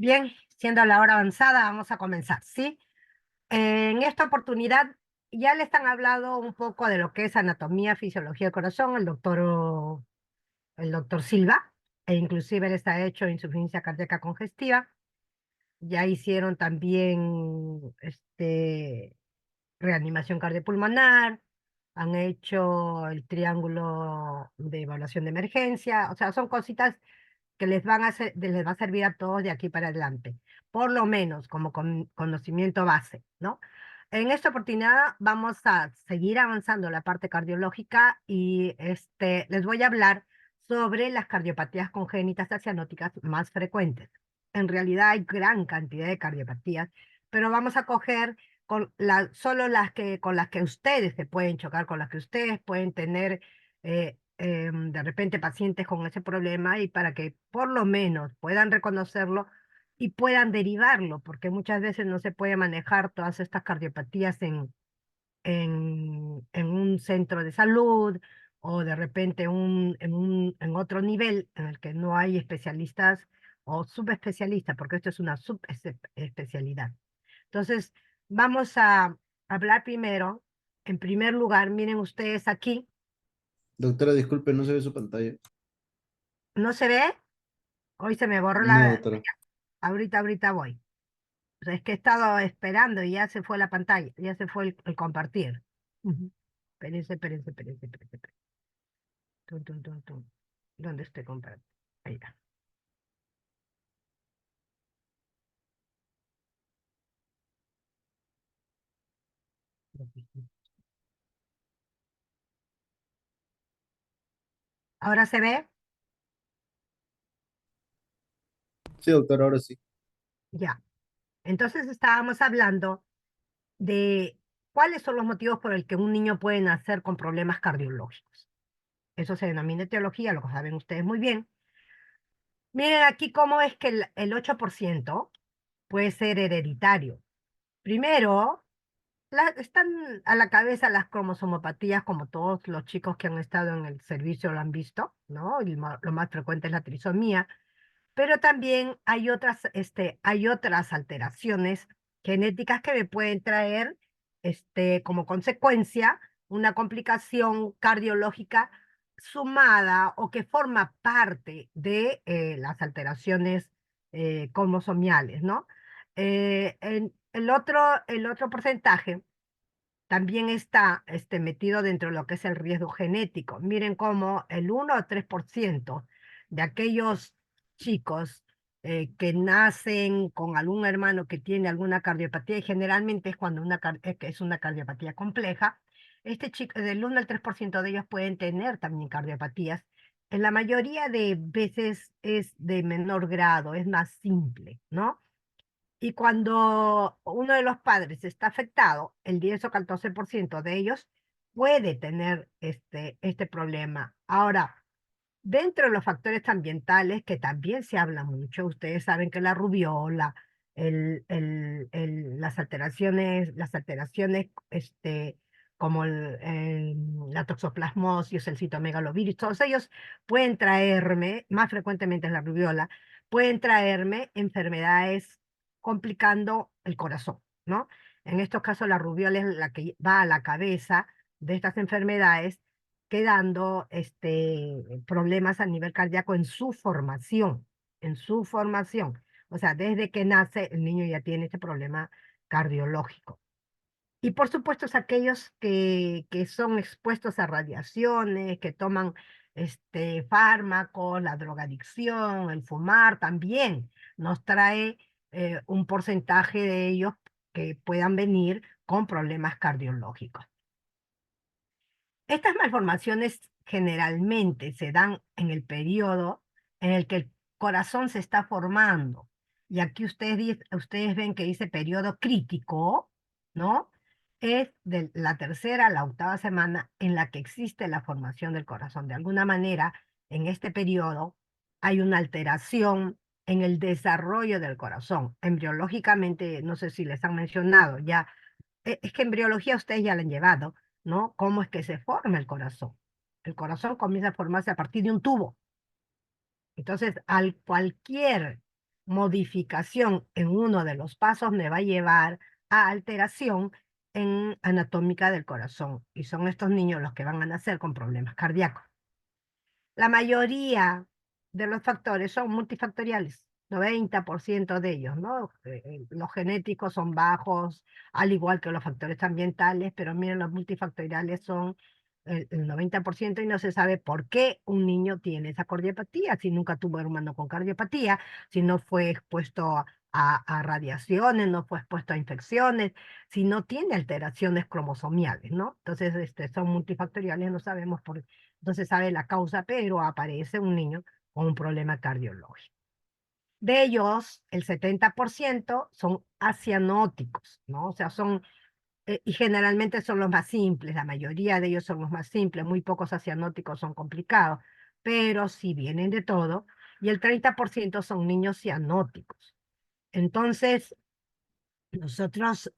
Bien, siendo la hora avanzada, vamos a comenzar, ¿sí? En esta oportunidad ya les han hablado un poco de lo que es anatomía, fisiología del corazón, el doctor Silva, e inclusive les ha hecho insuficiencia cardíaca congestiva. Ya hicieron también reanimación cardiopulmonar, han hecho el triángulo de evaluación de emergencia, o sea, son cositas que les va a servir a todos de aquí para adelante, por lo menos como conocimiento base, ¿no? En esta oportunidad vamos a seguir avanzando la parte cardiológica y les voy a hablar sobre las cardiopatías congénitas cianóticas más frecuentes. En realidad hay gran cantidad de cardiopatías, pero vamos a coger solo con las que ustedes se pueden chocar, con las que ustedes pueden tener de repente pacientes con ese problema y para que por lo menos puedan reconocerlo y puedan derivarlo, porque muchas veces no se puede manejar todas estas cardiopatías en un centro de salud o de repente en otro nivel en el que no hay especialistas o subespecialistas, porque esto es una subespecialidad. Entonces, vamos a hablar primero. En primer lugar, miren ustedes aquí, Doctora, disculpe, no se ve su pantalla. ¿no se ve? Hoy se me borró No, la... doctora. Ahorita voy. O sea, es que he estado esperando y ya se fue la pantalla, ya se fue el compartir. Ujú. Espérense. Tum. ¿Dónde estoy comprando? Ahí está. ¿Ahora se ve? Sí, doctora, ahora sí. Ya. Entonces estábamos hablando de cuáles son los motivos por el que un niño puede nacer con problemas cardiológicos. Eso se denomina etiología, lo que saben ustedes muy bien. Miren aquí cómo es que el 8% puede ser hereditario. Primero, están a la cabeza las cromosomopatías, como todos los chicos que han estado en el servicio lo han visto, ¿no? Y lo más frecuente es la trisomía, pero también hay otras alteraciones genéticas que me pueden traer, como consecuencia, una complicación cardiológica sumada o que forma parte de las alteraciones cromosomiales, ¿no? El otro porcentaje también está metido dentro de lo que es el riesgo genético. Miren cómo el 1 o 3% de aquellos chicos que nacen con algún hermano que tiene alguna cardiopatía, y generalmente es cuando que es una cardiopatía compleja, del 1 al 3% de ellos pueden tener también cardiopatías. En la mayoría de veces es de menor grado, es más simple, ¿no? Y cuando uno de los padres está afectado, el 10 o 14% de ellos puede tener este problema. Ahora, dentro de los factores ambientales, que también se habla mucho, ustedes saben que la rubiola, las alteraciones como la toxoplasmosis, el citomegalovirus, todos ellos pueden traerme, más frecuentemente es la rubiola, pueden traerme enfermedades complicando el corazón, ¿no? En estos casos la rubiola es la que va a la cabeza de estas enfermedades, quedando problemas a nivel cardíaco en su formación. O sea, desde que nace el niño ya tiene este problema cardiológico. Y por supuesto, es aquellos que son expuestos a radiaciones, que toman fármacos, la drogadicción, el fumar también nos trae un porcentaje de ellos que puedan venir con problemas cardiológicos. Estas malformaciones generalmente se dan en el periodo en el que el corazón se está formando. Y aquí ustedes ven que dice periodo crítico, ¿no? Es de la tercera a la octava semana en la que existe la formación del corazón. De alguna manera, en este periodo hay una alteración en el desarrollo del corazón. Embriológicamente, no sé si les han mencionado ya, es que embriología ustedes ya la han llevado, ¿no? ¿Cómo es que se forma el corazón? El corazón comienza a formarse a partir de un tubo. Entonces, al cualquier modificación en uno de los pasos me va a llevar a alteración en anatómica del corazón. Y son estos niños los que van a nacer con problemas cardíacos. La mayoría de los factores son multifactoriales, 90% de ellos, ¿no? Los genéticos son bajos, al igual que los factores ambientales, pero miren, los multifactoriales son el 90% y no se sabe por qué un niño tiene esa cardiopatía, si nunca tuvo hermano con cardiopatía, si no fue expuesto a radiaciones, no fue expuesto a infecciones, si no tiene alteraciones cromosomiales, ¿no? Entonces, son multifactoriales, no sabemos por qué. No se sabe la causa, pero aparece un niño con un problema cardiológico. De ellos, el 70% son asianóticos, ¿no? O sea, y generalmente son los más simples, la mayoría de ellos son los más simples, muy pocos asianóticos son complicados, pero sí vienen de todo, y el 30% son niños cianóticos. Entonces, nosotros,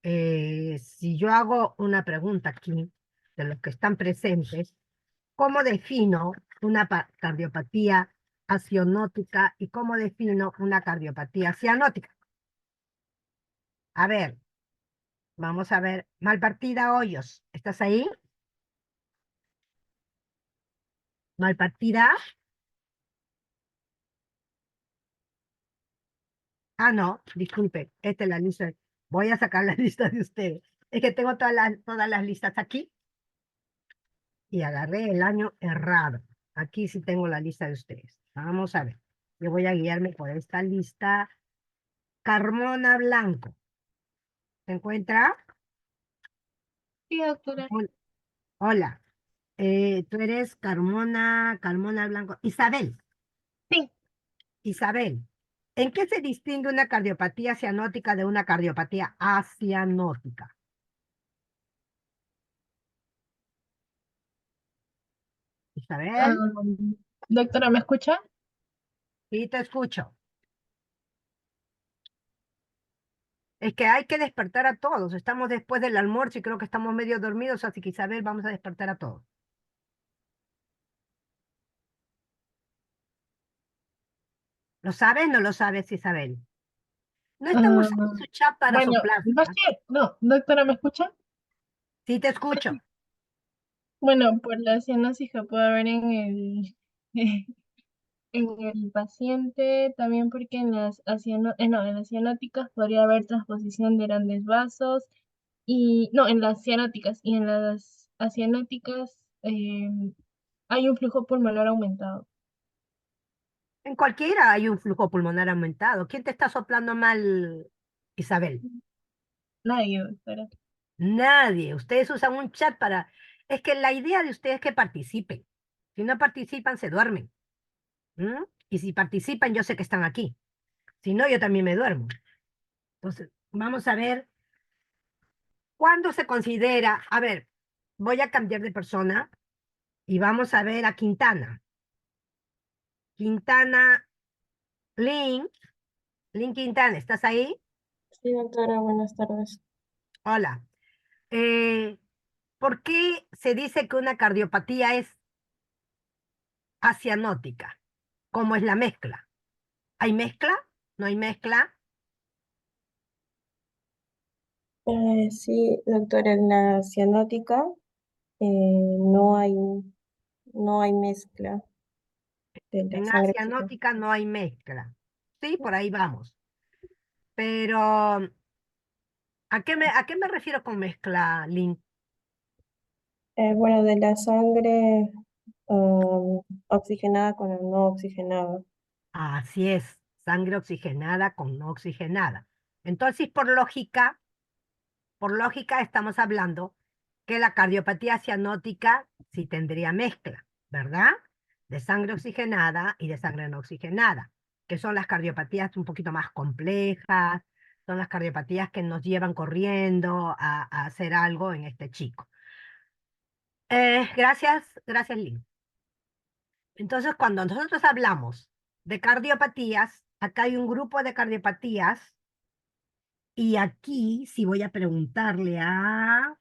si yo hago una pregunta aquí de los que están presentes, ¿cómo defino una cardiopatía acionótica y cómo defino una cardiopatía cianótica? A ver, vamos a ver. Malpartida Hoyos, ¿estás ahí? Malpartida. Ah, no, disculpe, esta es la lista. Voy a sacar la lista de ustedes. Es que tengo todas las listas aquí y agarré el año errado. Aquí sí tengo la lista de ustedes. Vamos a ver. Yo voy a guiarme por esta lista. Carmona Blanco. ¿Se encuentra? Sí, doctora. Hol- Hola. Tú eres Carmona Blanco. Isabel. Sí. Isabel. ¿En qué se distingue una cardiopatía cianótica de una cardiopatía asianótica? Isabel, Doctora, ¿me escucha? sí te escucho. Es que hay que despertar a todos. Estamos después del almuerzo y creo que estamos medio dormidos, así que Isabel, vamos a despertar a todos. ¿Lo sabes? ¿No lo sabes, Isabel? No están Ah, usando su chat para bueno, soplar, más ¿ah? que, no, doctora, ¿me escucha? Sí te escucho. Bueno, por la cianosis que puede haber en el, en el paciente, también porque en no, en las cianóticas podría haber transposición de grandes vasos, y no, en las cianóticas y en las acianóticas hay un flujo pulmonar aumentado. En cualquiera hay un flujo pulmonar aumentado. ¿Quién te está soplando mal, Isabel? Nadie, doctora. Nadie. Ustedes usan un chat para... Es que la idea de ustedes es que participen. Si no participan, se duermen. ¿M? Y si participan, yo sé que están aquí. Si no, yo también me duermo. Entonces, vamos a ver cuándo se considera... A ver, voy a cambiar de persona y vamos a ver a Quintana. Quintana, Lynn. Lynn Quintana, ¿estás ahí? Sí, doctora, buenas tardes. Hola. Eh, ¿Por qué se dice que una cardiopatía es asianótica? ¿Cómo es la mezcla? ¿Hay mezcla? ¿No hay mezcla? Sí, doctora, en la cianótica no hay, no hay mezcla de la En sangre oxigenada. asianótica no hay mezcla. Sí, por ahí vamos. Pero, ¿a qué me refiero con mezcla, Lynn? Bueno, de la sangre oxigenada con la no oxigenada. Así es, sangre oxigenada con no oxigenada. Entonces, por lógica estamos hablando que la cardiopatía cianótica sí tendría mezcla, ¿verdad? De sangre oxigenada y de sangre no oxigenada, que son las cardiopatías un poquito más complejas, son las cardiopatías que nos llevan corriendo a hacer algo en este chico. Gracias, Lynn. Entonces, cuando nosotros hablamos de cardiopatías, acá hay un grupo de cardiopatías y aquí sí voy a preguntarle a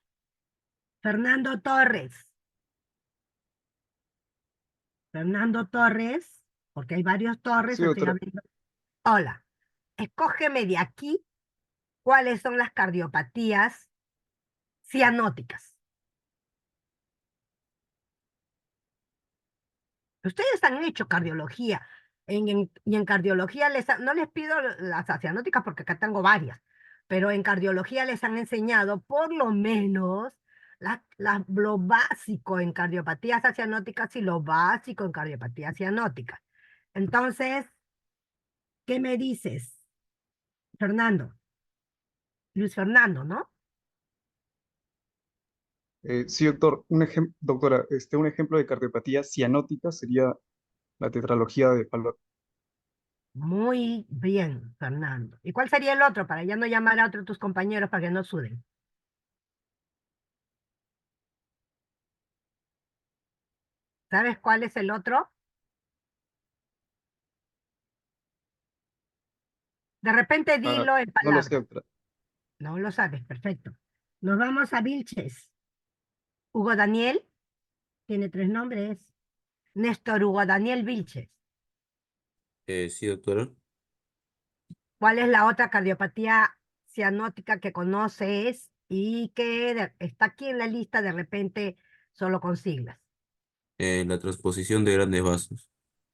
Fernando Torres. Fernando Torres, porque hay varios Torres, Sí, estoy doctora. hablando. Hola, escógeme de aquí cuáles son las cardiopatías cianóticas. Ustedes han hecho cardiología y en cardiología no les pido las cianóticas porque acá tengo varias, pero en cardiología les han enseñado por lo menos lo básico en cardiopatías cianóticas y lo básico en cardiopatías cianóticas. Entonces, ¿qué me dices, Fernando? Luis Fernando, ¿no? Sí, doctor, doctora, un ejemplo de cardiopatía cianótica sería la tetralogía de Fallot. Muy bien, Fernando. ¿Y cuál sería el otro para ya no llamar a otros tus compañeros para que no suden? ¿Sabes cuál es el otro? De repente Ah, dilo en no lo sé, palabras. doctora. No lo sabes, perfecto. Nos vamos a Vilches. Hugo Daniel tiene 3 nombres. Néstor Hugo Daniel Vilches. Sí, doctora. ¿Cuál es la otra cardiopatía cianótica que conoces y que está aquí en la lista de repente solo con siglas? La transposición de grandes vasos.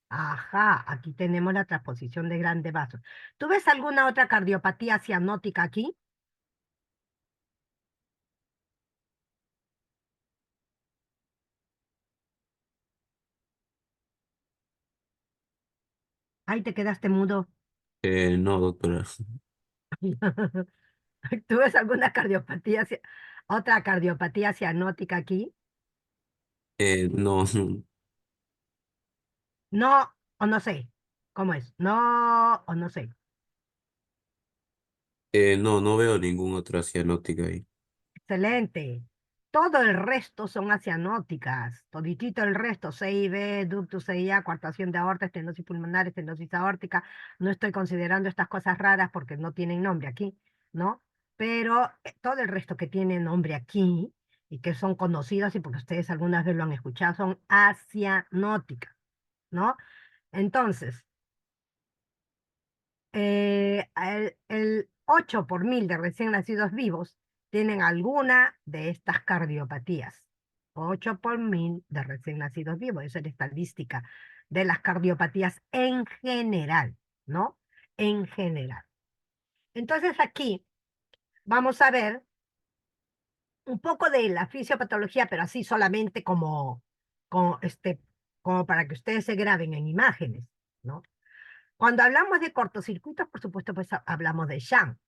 Ajá, aquí tenemos la transposición de grandes vasos. ¿Tú ves alguna otra cardiopatía cianótica aquí? Ahí te quedaste mudo. No, doctora. ¿Tú ves alguna cardiopatía, otra cardiopatía cianótica aquí? No, No o no sé. ¿Cómo es? No o no sé. no veo ninguna otra cianótica ahí. Excelente. Todo el resto son acianóticas. Toditito el resto, CIB, ductus CIA, coartación de aorta, estenosis pulmonar, estenosis aórtica. No estoy considerando estas cosas raras porque no tienen nombre aquí, ¿no? Pero todo el resto que tiene nombre aquí y que son conocidas y porque ustedes algunas veces lo han escuchado, son acianóticas, ¿no? Entonces, el 8 por mil de recién nacidos vivos tienen alguna de estas cardiopatías. 8 por mil de recién nacidos vivos. Esa es la estadística de las cardiopatías en general, ¿no? En general. Entonces aquí vamos a ver un poco de la fisiopatología, pero así solamente como para que ustedes se graben en imágenes, ¿no? Cuando hablamos de cortocircuitos, por supuesto, pues hablamos de sham.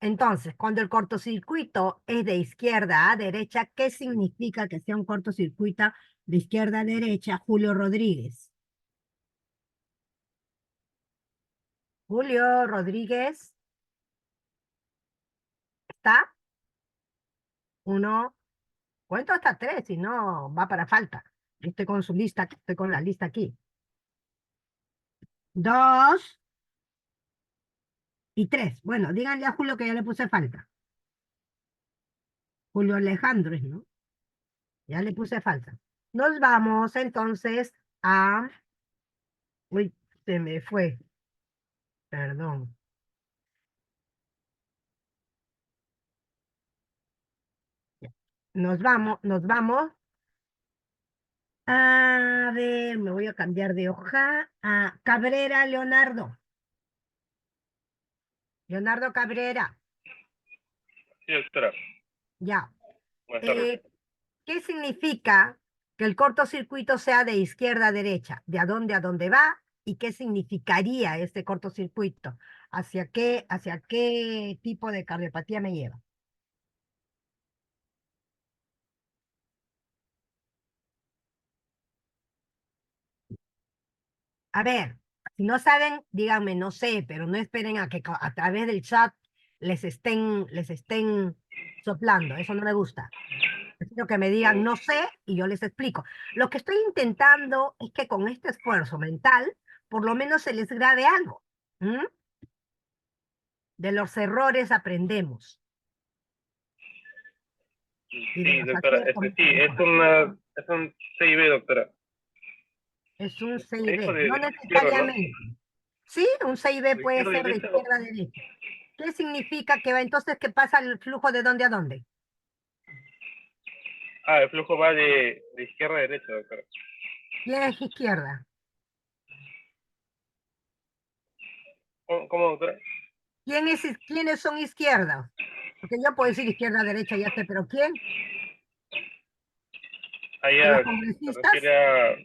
Entonces, cuando el cortocircuito es de izquierda a derecha, ¿qué significa que sea un cortocircuito de izquierda a derecha? Julio Rodríguez. Julio Rodríguez, ¿está? Uno, cuento hasta 3, si no va para falta. Estoy con su lista, estoy con la lista aquí. 2 y 3. Bueno, díganle a Julio que ya le puse falta. Julio Alejandro, ¿no? Ya le puse falta. Nos vamos entonces a... Uy, se me fue. Perdón. Nos vamos. A ver, me voy a cambiar de hoja. A Cabrera Leonardo. Leonardo Cabrera. Sí, doctora. Ya. Buenas tardes. ¿Qué significa que el cortocircuito sea de izquierda a derecha? ¿De a dónde va? ¿Y qué significaría este cortocircuito? ¿Hacia qué tipo de cardiopatía me lleva? A ver, si no saben, díganme, no sé, pero no esperen a que a través del chat les estén soplando. Eso no me gusta. Prefiero que me digan no sé y yo les explico. Lo que estoy intentando es que con este esfuerzo mental, por lo menos se les grabe algo. ¿M? De los errores aprendemos. Y de Sí, los doctora. aciertos Sí, mucho mejor. es un CIB, doctora. Es un C y Me dijo B. No de izquierda, ¿no? necesariamente. Sí, un C y B ¿De puede izquierda a ser de derecha? izquierda a derecha. ¿Qué significa que va entonces que pasa el flujo de dónde a dónde? Ah, el flujo va de izquierda a derecha, doctora. ¿Quién es izquierda? ¿Cómo, doctora? ¿Quiénes son izquierdas? Porque yo puedo decir izquierda a derecha, ya sé, pero ¿quién? ¿De los Allá se congresistas? refiere a...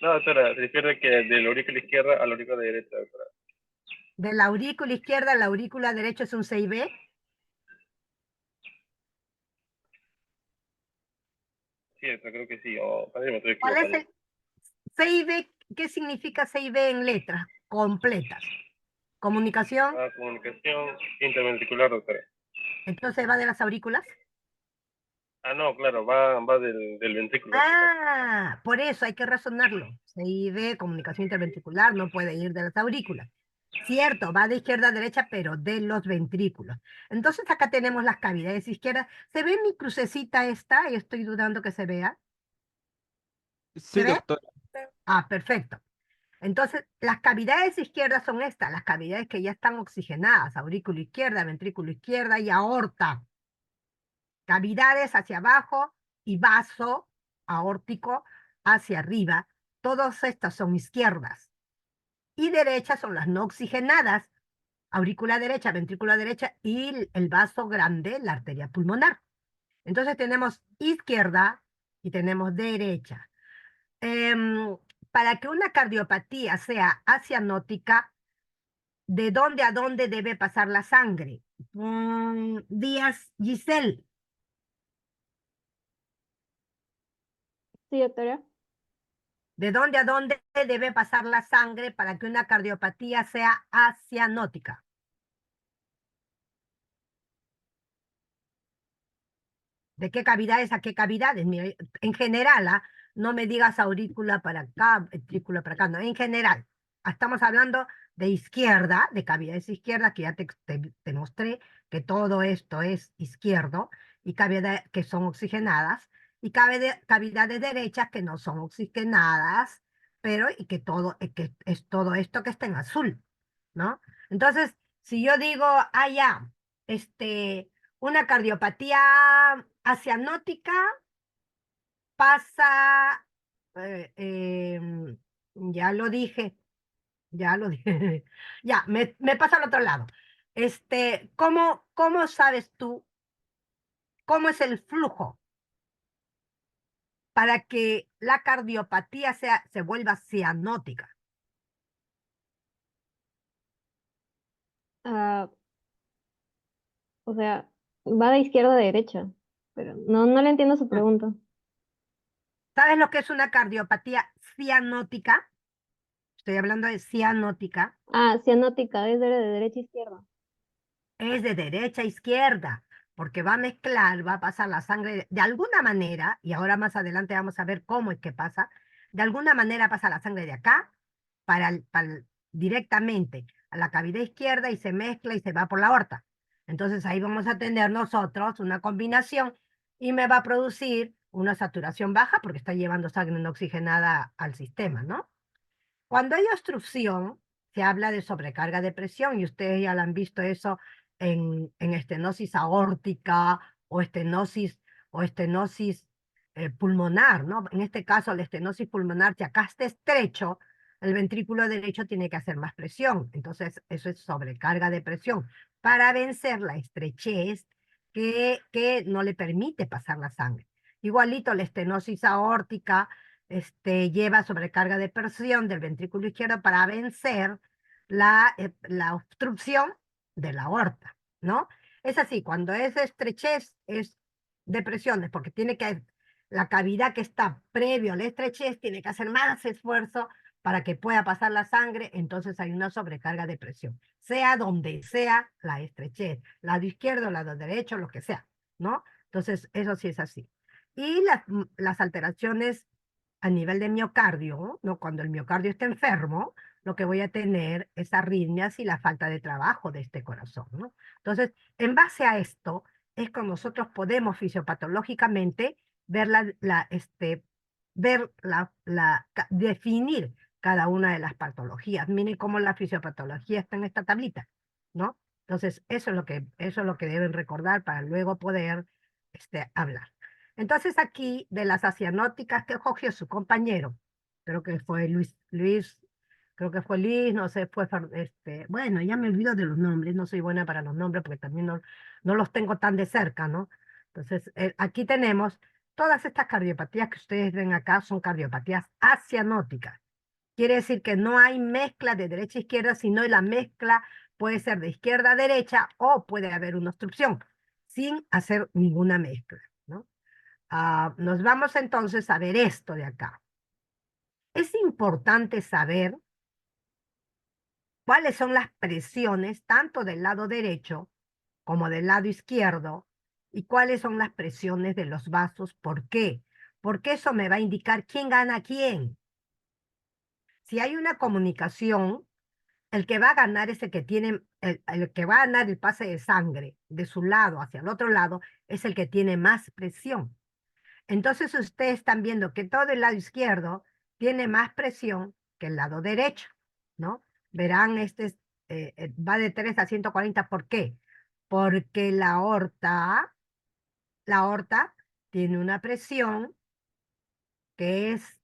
No, doctora, se refiere que de la aurícula izquierda a la aurícula derecha, doctora. De la aurícula izquierda a la aurícula derecha es un C y B. Sí, doctora, creo que sí. O parece que me estoy ¿Cuál es equivocando. el C y B? ¿Qué significa C y B en letras completas? Comunicación, Ah, comunicación interventricular, doctora. entonces va de las aurículas. Ah, no, claro, va del ventrículo, doctora. Ah, por eso hay que razonarlo. C y B, comunicación interventricular, no puede ir de las aurículas. Cierto, va de izquierda a derecha, pero de los ventrículos. Entonces acá tenemos las cavidades izquierdas. ¿Se ve mi crucecita esta? Y estoy dudando que se vea. ¿Se Sí, ve? doctora. Ah, perfecto. Entonces, las cavidades izquierdas son estas, las cavidades que ya están oxigenadas, aurícula izquierda, ventrículo izquierda y aorta. Cavidades hacia abajo y vaso aórtico hacia arriba. Todas estas son izquierdas. Y derechas son las no oxigenadas, aurícula derecha, ventrícula derecha y el vaso grande, la arteria pulmonar. Entonces tenemos izquierda y tenemos derecha. Em, para que una cardiopatía sea asianótica, ¿de dónde a dónde debe pasar la sangre? Díaz Giselle. Sí, doctora. ¿De dónde a dónde debe pasar la sangre para que una cardiopatía sea asianótica? ¿De qué cavidades a qué cavidades? Mira, en general, no me digas aurícula para acá, ventrícula para acá, no, en general. Estamos hablando de izquierda, de cavidades izquierdas, que ya te mostré que todo esto es izquierdo, y cavidades que son oxigenadas, y cavidades derechas que no son oxigenadas, pero y que es todo esto que está en azul, ¿no? Entonces, si yo digo, ya, este una cardiopatía asianótica pasa, ya lo dije, ya lo dije, ya, me pasa al otro lado. ¿Cómo sabes tú cómo es el flujo para que la cardiopatía se vuelva cianótica? Ah, o sea, va de izquierda a derecha, pero no le entiendo su pregunta. ¿Sabes lo que es una cardiopatía cianótica? Estoy hablando de cianótica. Ah, cianótica, es de derecha a izquierda. Es de derecha a izquierda, porque va a mezclar, va a pasar la sangre de alguna manera, y ahora más adelante vamos a ver cómo es que pasa, de alguna manera pasa la sangre de acá directamente a la cavidad izquierda y se mezcla y se va por la aorta. Entonces ahí vamos a tener nosotros una combinación y me va a producir una saturación baja porque está llevando sangre no oxigenada al sistema, ¿no? Cuando hay obstrucción, se habla de sobrecarga de presión y ustedes ya lo han visto eso en estenosis aórtica o estenosis pulmonar, ¿no? En este caso, la estenosis pulmonar, si acá está estrecho, el ventrículo derecho tiene que hacer más presión. Entonces, eso es sobrecarga de presión para vencer la estrechez que no le permite pasar la sangre. Igualito la estenosis aórtica lleva sobrecarga de presión del ventrículo izquierdo para vencer la obstrucción de la aorta, ¿no? Es así, cuando es estrechez, es depresiones, porque la cavidad que está previo a la estrechez tiene que hacer más esfuerzo para que pueda pasar la sangre, entonces hay una sobrecarga de presión, sea donde sea la estrechez, lado izquierdo, lado derecho, lo que sea, ¿no? Entonces, eso sí es así. Y las alteraciones a nivel de miocardio, ¿no? Cuando el miocardio está enfermo, lo que voy a tener es arritmias y la falta de trabajo de este corazón, ¿no? Entonces, en base a esto, es que nosotros podemos fisiopatológicamente ver definir cada una de las patologías. Miren cómo la fisiopatología está en esta tablita, ¿no? Entonces, eso es lo que deben recordar para luego poder hablar. Entonces, aquí de las cianóticas que cogió su compañero, creo que fue creo que fue Luis, no sé, bueno, ya me olvido de los nombres, no soy buena para los nombres porque también no los tengo tan de cerca, ¿no? Entonces, aquí tenemos todas estas cardiopatías que ustedes ven acá son cardiopatías acianóticas. Quiere decir que no hay mezcla de derecha a izquierda, sino la mezcla puede ser de izquierda a derecha o puede haber una obstrucción sin hacer ninguna mezcla, ¿no? Nos vamos entonces a ver esto de acá. Es importante saber cuáles son las presiones tanto del lado derecho como del lado izquierdo y cuáles son las presiones de los vasos. ¿Por qué? Porque eso me va a indicar quién gana a quién. Si hay una comunicación, el que va a ganar es el que tiene, el que va a ganar el pase de sangre de su lado hacia el otro lado es el que tiene más presión. Entonces ustedes están viendo que todo el lado izquierdo tiene más presión que el lado derecho, ¿no? Verán, va de 3 a 140. ¿Por qué? Porque la aorta tiene una presión que es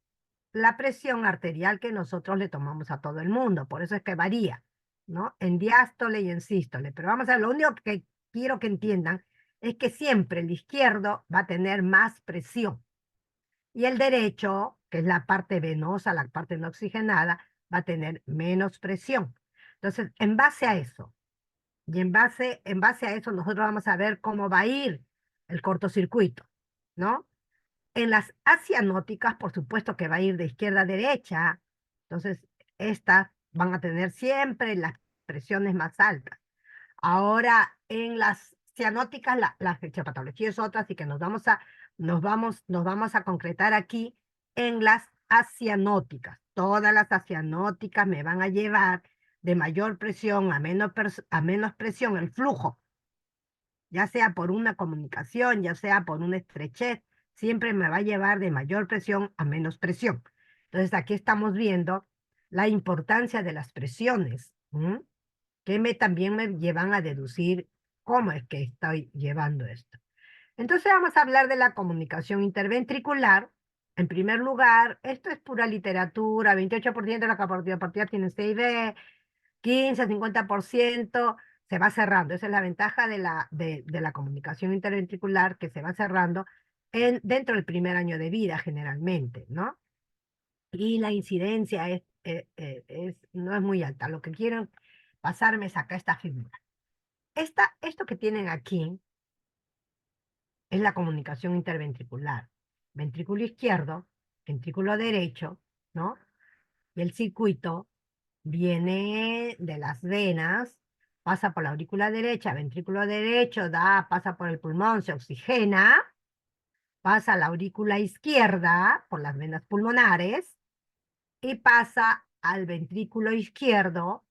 la presión arterial que nosotros le tomamos a todo el mundo. Por eso es que varía, ¿no? En diástole y en sístole. Pero vamos a ver, lo único que quiero que entiendan es que siempre el izquierdo va a tener más presión. Y el derecho, que es la parte venosa, la parte no oxigenada, va a tener menos presión. Entonces, en base a eso, y en base a eso, nosotros vamos a ver cómo va a ir el cortocircuito, ¿no? En las asianóticas, por supuesto que va a ir de izquierda a derecha. Entonces, estas van a tener siempre las presiones más altas. Ahora, en las cianóticas, la fisiopatología es otra, así que nos vamos a concretar aquí en las asianóticas. Todas las asianóticas me van a llevar de mayor presión a menos presión el flujo, ya sea por una comunicación, ya sea por una estrechez, siempre me va a llevar de mayor presión a menos presión. Entonces, aquí estamos viendo la importancia de las presiones, que también me llevan a deducir cómo es que estoy llevando esto. Entonces vamos a hablar de la comunicación interventricular. En primer lugar, esto es pura literatura, 28% de la cardiopatía tiene CIB, 15, 50% se va cerrando. Esa es la ventaja de la comunicación interventricular, que se va cerrando dentro del primer año de vida generalmente, ¿no? Y la incidencia no es muy alta. Lo que quiero pasarme es acá esta figura. Esto que tienen aquí es la comunicación interventricular. Ventrículo izquierdo, ventrículo derecho, ¿no? Y el circuito viene de las venas, pasa por la aurícula derecha, ventrículo derecho, pasa por el pulmón, se oxigena, pasa a la aurícula izquierda por las venas pulmonares y pasa al ventrículo izquierdo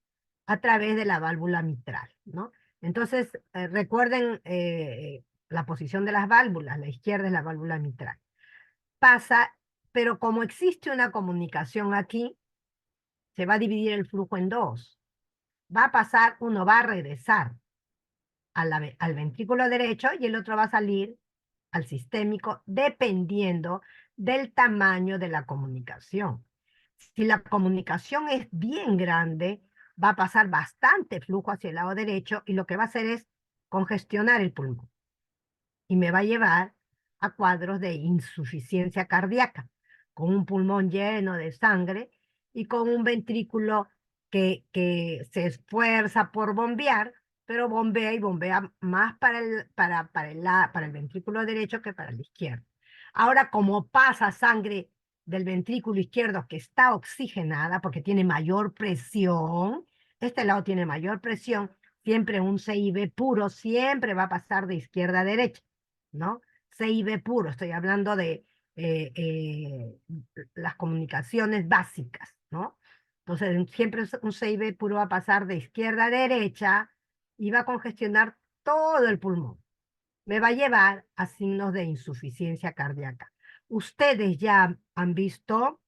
a través de la válvula mitral, ¿no? Entonces, recuerden la posición de las válvulas, la izquierda es la válvula mitral. Pasa, pero como existe una comunicación aquí, se va a dividir el flujo en dos. Va a pasar, uno va a regresar al ventrículo derecho y el otro va a salir al sistémico, dependiendo del tamaño de la comunicación. Si la comunicación es bien grande, va a pasar bastante flujo hacia el lado derecho y lo que va a hacer es congestionar el pulmón. Y me va a llevar a cuadros de insuficiencia cardíaca, con un pulmón lleno de sangre y con un ventrículo que se esfuerza por bombear, pero bombea y bombea más para el ventrículo derecho que para el izquierdo. Ahora, como pasa sangre del ventrículo izquierdo que está oxigenada porque tiene mayor presión, este lado tiene mayor presión, siempre un CIB puro siempre va a pasar de izquierda a derecha, ¿no? CIB puro, estoy hablando de las comunicaciones básicas, ¿no? Entonces, siempre un CIB puro va a pasar de izquierda a derecha y va a congestionar todo el pulmón. Me va a llevar a signos de insuficiencia cardíaca. Ustedes ya han visto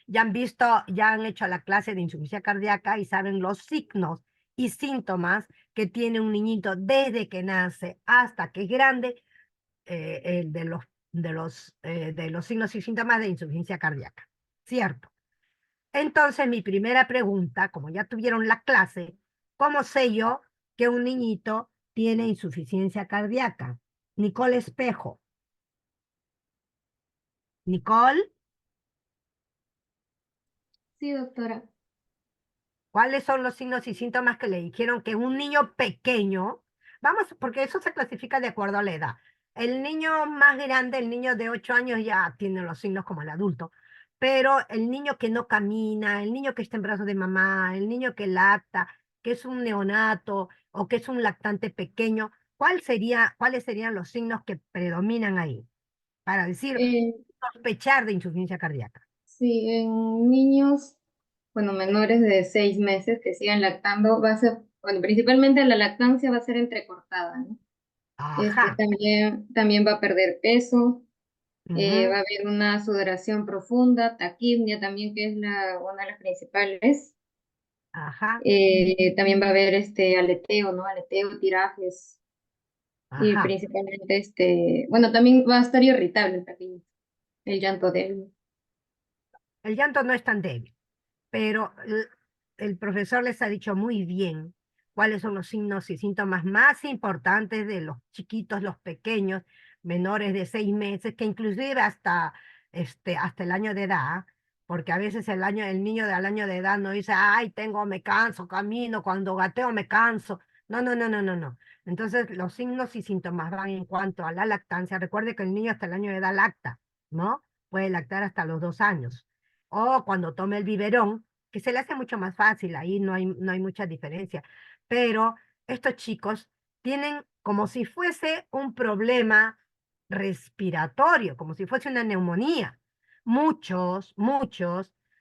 ya han visto, ya han hecho la clase de insuficiencia cardíaca y saben los signos y síntomas que tiene un niñito desde que nace hasta que es grande, de los signos y síntomas de insuficiencia cardíaca. ¿Cierto? Entonces, mi primera pregunta, como ya tuvieron la clase, ¿cómo sé yo que un niñito tiene insuficiencia cardíaca? Nicole Espejo. Nicole, Sí, doctora. ¿cuáles son los signos y síntomas que le dijeron que un niño pequeño, vamos, porque eso se clasifica de acuerdo a la edad? El niño más grande, el niño de 8 años ya tiene los signos como el adulto, pero el niño que no camina, el niño que está en brazos de mamá, el niño que lacta, que es un neonato o que es un lactante pequeño, ¿cuáles serían los signos que predominan ahí para decir, Eh, sospechar de insuficiencia cardíaca? sí, en niños, bueno, menores de 6 meses que sigan lactando, va a ser, bueno, principalmente la lactancia va a ser entrecortada, ¿no? Ajá. También va a perder peso, Ujú. va a haber una sudoración profunda, taquipnia también, que es una de las principales. Ajá. También va a haber aleteo, ¿no? Aleteo, tirajes, y Ajá. principalmente bueno, también va a estar irritable el pequeño, el llanto débil. El llanto no es tan débil, pero el profesor les ha dicho muy bien cuáles son los signos y síntomas más importantes de los chiquitos, los pequeños, menores de 6 meses, que inclusive hasta el año de edad, porque a veces el niño del año de edad no dice, ay, me canso, camino, cuando gateo me canso. No, no, no, no, no, no. Entonces, los signos y síntomas van en cuanto a la lactancia. Recuerde que el niño hasta el año de edad lacta, ¿no? Puede lactar hasta los 2 años. O cuando tome el biberón, que se le hace mucho más fácil, ahí no hay mucha diferencia. Pero estos chicos tienen como si fuese un problema respiratorio, como si fuese una neumonía. Muchos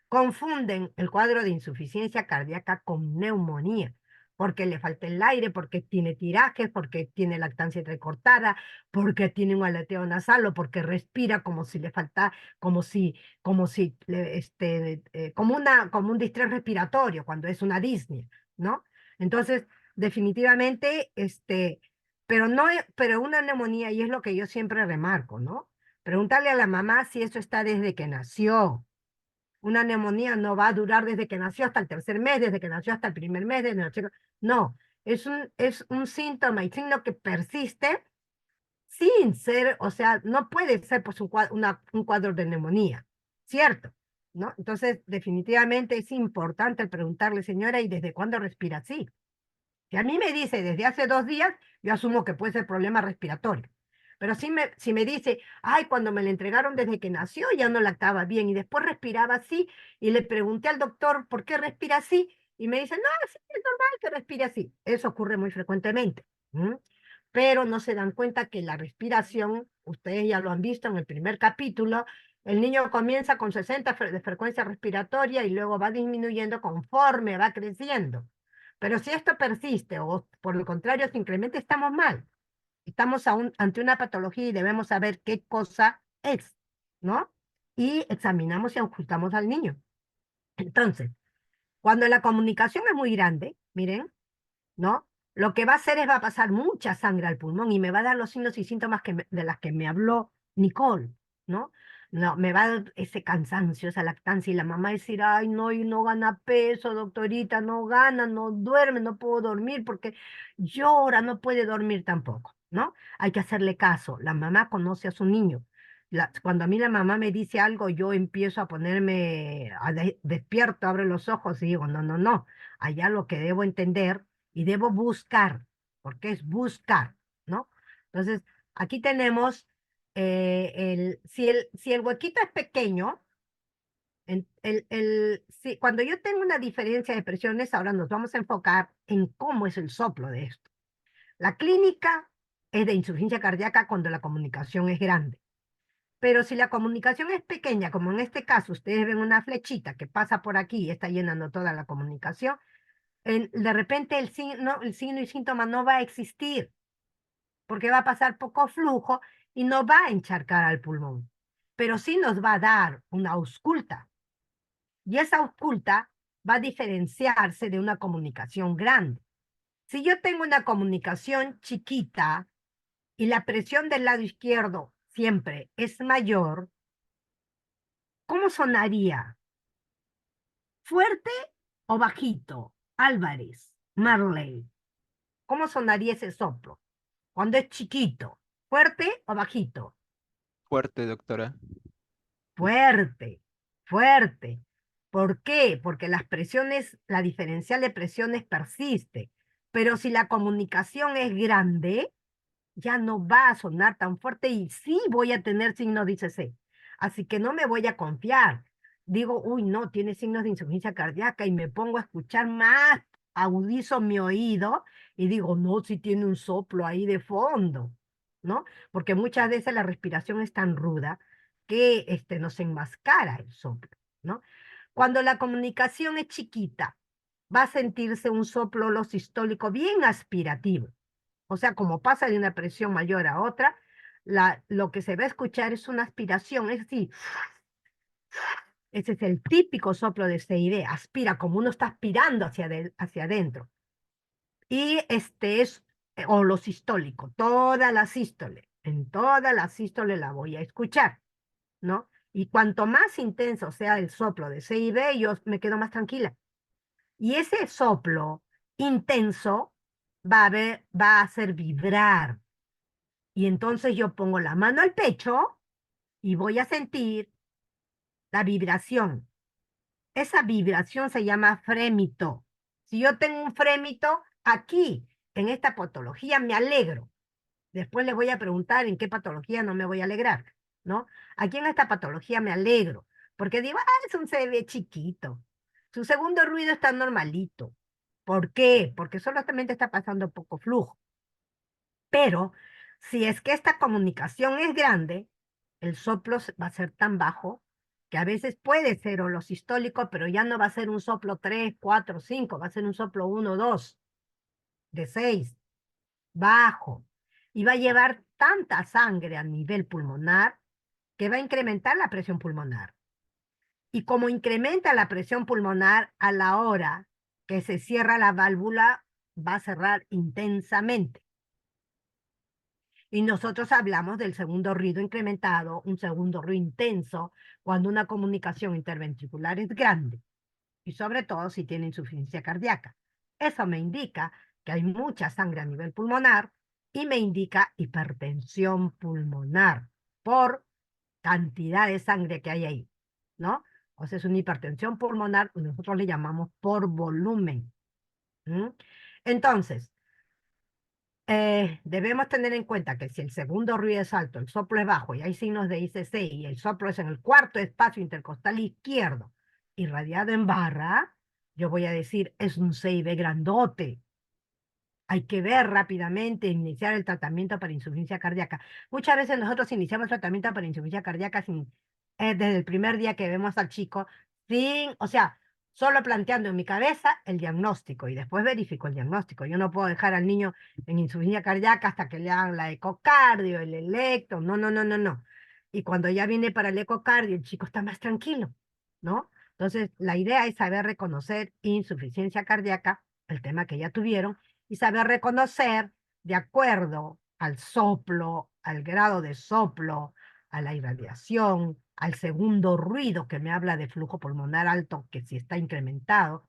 confunden el cuadro de insuficiencia cardíaca con neumonía, porque le falta el aire, porque tiene tirajes, porque tiene lactancia entrecortada, porque tiene un aleteo nasal o porque respira como si le falta, como un distrés respiratorio cuando es una disnea, ¿no? Entonces, definitivamente, pero una neumonía, y es lo que yo siempre remarco, ¿no? Preguntarle a la mamá si eso está desde que nació. Una neumonía no va a durar desde que nació hasta el tercer mes, desde que nació hasta el primer mes, no, es un síntoma y signo que persiste sin ser, o sea, no puede ser pues un cuadro de neumonía, ¿cierto? ¿No? Entonces, definitivamente es importante el preguntarle, señora, ¿y desde cuándo respira así? Si a mí me dice desde hace 2 días, yo asumo que puede ser problema respiratorio. Pero si me dice, ay, cuando me le entregaron desde que nació ya no lactaba bien y después respiraba así y le pregunté al doctor por qué respira así y me dice, no, sí, es normal que respire así. Eso ocurre muy frecuentemente. ¿M? Pero no se dan cuenta que la respiración, ustedes ya lo han visto en el primer capítulo, el niño comienza con 60 de frecuencia respiratoria y luego va disminuyendo conforme va creciendo. Pero si esto persiste o por el contrario se incrementa, estamos mal. Estamos ante una patología y debemos saber qué cosa es, ¿no? Y examinamos y ocultamos al niño. Entonces, cuando la comunicación es muy grande, miren, ¿no? Lo que va a hacer es va a pasar mucha sangre al pulmón y me va a dar los signos y síntomas de las que me habló Nicole, ¿no? No, me va a dar ese cansancio, esa lactancia y la mamá decir, ay, no, y no gana peso, doctorita, no gana, no duerme, no puedo dormir porque llora, no puede dormir tampoco, ¿no? Hay que hacerle caso, la mamá conoce a su niño. Cuando a mí la mamá me dice algo, yo empiezo a ponerme despierto, abro los ojos y digo, no, no, no, allá lo que debo entender y debo buscar, porque es buscar, ¿no? Entonces, aquí tenemos, si el huequito es pequeño, cuando yo tengo una diferencia de presiones, ahora nos vamos a enfocar en cómo es el soplo de esto. La clínica es de insuficiencia cardíaca cuando la comunicación es grande. Pero si la comunicación es pequeña, como en este caso, ustedes ven una flechita que pasa por aquí y está llenando toda la comunicación, de repente el signo y síntoma no va a existir, porque va a pasar poco flujo y no va a encharcar al pulmón, pero sí nos va a dar una ausculta. Y esa oculta va a diferenciarse de una comunicación grande. Si yo tengo una comunicación chiquita y la presión del lado izquierdo siempre es mayor, ¿cómo sonaría? ¿Fuerte o bajito? Álvarez, Marley. ¿Cómo sonaría ese soplo? Cuando es chiquito, ¿fuerte o bajito? Fuerte, doctora. Fuerte, fuerte. ¿Por qué? Porque las presiones, la diferencial de presiones persiste. Pero si la comunicación es grande, ya no va a sonar tan fuerte y sí voy a tener signos de ICC. Así que no me voy a confiar. Digo, uy, no, tiene signos de insuficiencia cardíaca y me pongo a escuchar más, agudizo mi oído y digo, no, si tiene un soplo ahí de fondo, ¿no? Porque muchas veces la respiración es tan ruda que nos enmascara el soplo, ¿no? Cuando la comunicación es chiquita, va a sentirse un soplo lo sistólico bien aspirativo. O sea, como pasa de una presión mayor a otra, lo que se va a escuchar es una aspiración, es decir, ese es el típico soplo de CID, aspira como uno está aspirando hacia adentro. Y este es, o lo sistólico, toda la sístole, en toda la sístole la voy a escuchar, ¿no? Y cuanto más intenso sea el soplo de CID, yo me quedo más tranquila. Y ese soplo intenso va a hacer vibrar. Y entonces yo pongo la mano al pecho y voy a sentir la vibración. Esa vibración se llama frémito. Si yo tengo un frémito aquí, en esta patología, me alegro. Después les voy a preguntar en qué patología no me voy a alegrar, ¿no? Aquí en esta patología me alegro, porque digo, es un CB chiquito. Su segundo ruido está normalito. ¿Por qué? Porque solamente está pasando poco flujo. Pero si es que esta comunicación es grande, el soplo va a ser tan bajo que a veces puede ser holosistólico, pero ya no va a ser un soplo 3, 4, 5, va a ser un soplo 1, 2, de 6, bajo. Y va a llevar tanta sangre a nivel pulmonar que va a incrementar la presión pulmonar. Y como incrementa la presión pulmonar a la hora que se cierra la válvula, va a cerrar intensamente. Y nosotros hablamos del segundo ruido incrementado, un segundo ruido intenso, cuando una comunicación interventricular es grande, y sobre todo si tiene insuficiencia cardíaca. Eso me indica que hay mucha sangre a nivel pulmonar y me indica hipertensión pulmonar por cantidad de sangre que hay ahí, ¿no? O sea, es una hipertensión pulmonar, nosotros le llamamos por volumen. ¿Mm? Entonces, debemos tener en cuenta que si el segundo ruido es alto, el soplo es bajo y hay signos de ICC y el soplo es en el cuarto espacio intercostal izquierdo, irradiado en barra, yo voy a decir, es un CIB grandote. Hay que ver rápidamente, iniciar el tratamiento para insuficiencia cardíaca. Muchas veces nosotros iniciamos tratamiento para insuficiencia cardíaca desde el primer día que vemos al chico, o sea, solo planteando en mi cabeza el diagnóstico y después verifico el diagnóstico. Yo no puedo dejar al niño en insuficiencia cardíaca hasta que le hagan la ecocardio, el electro, no, no, no, no, no. Y cuando ya viene para el ecocardio, el chico está más tranquilo, ¿no? Entonces, la idea es saber reconocer insuficiencia cardíaca, el tema que ya tuvieron, y saber reconocer de acuerdo al soplo, al grado de soplo, a la irradiación, al segundo ruido que me habla de flujo pulmonar alto, que si está incrementado.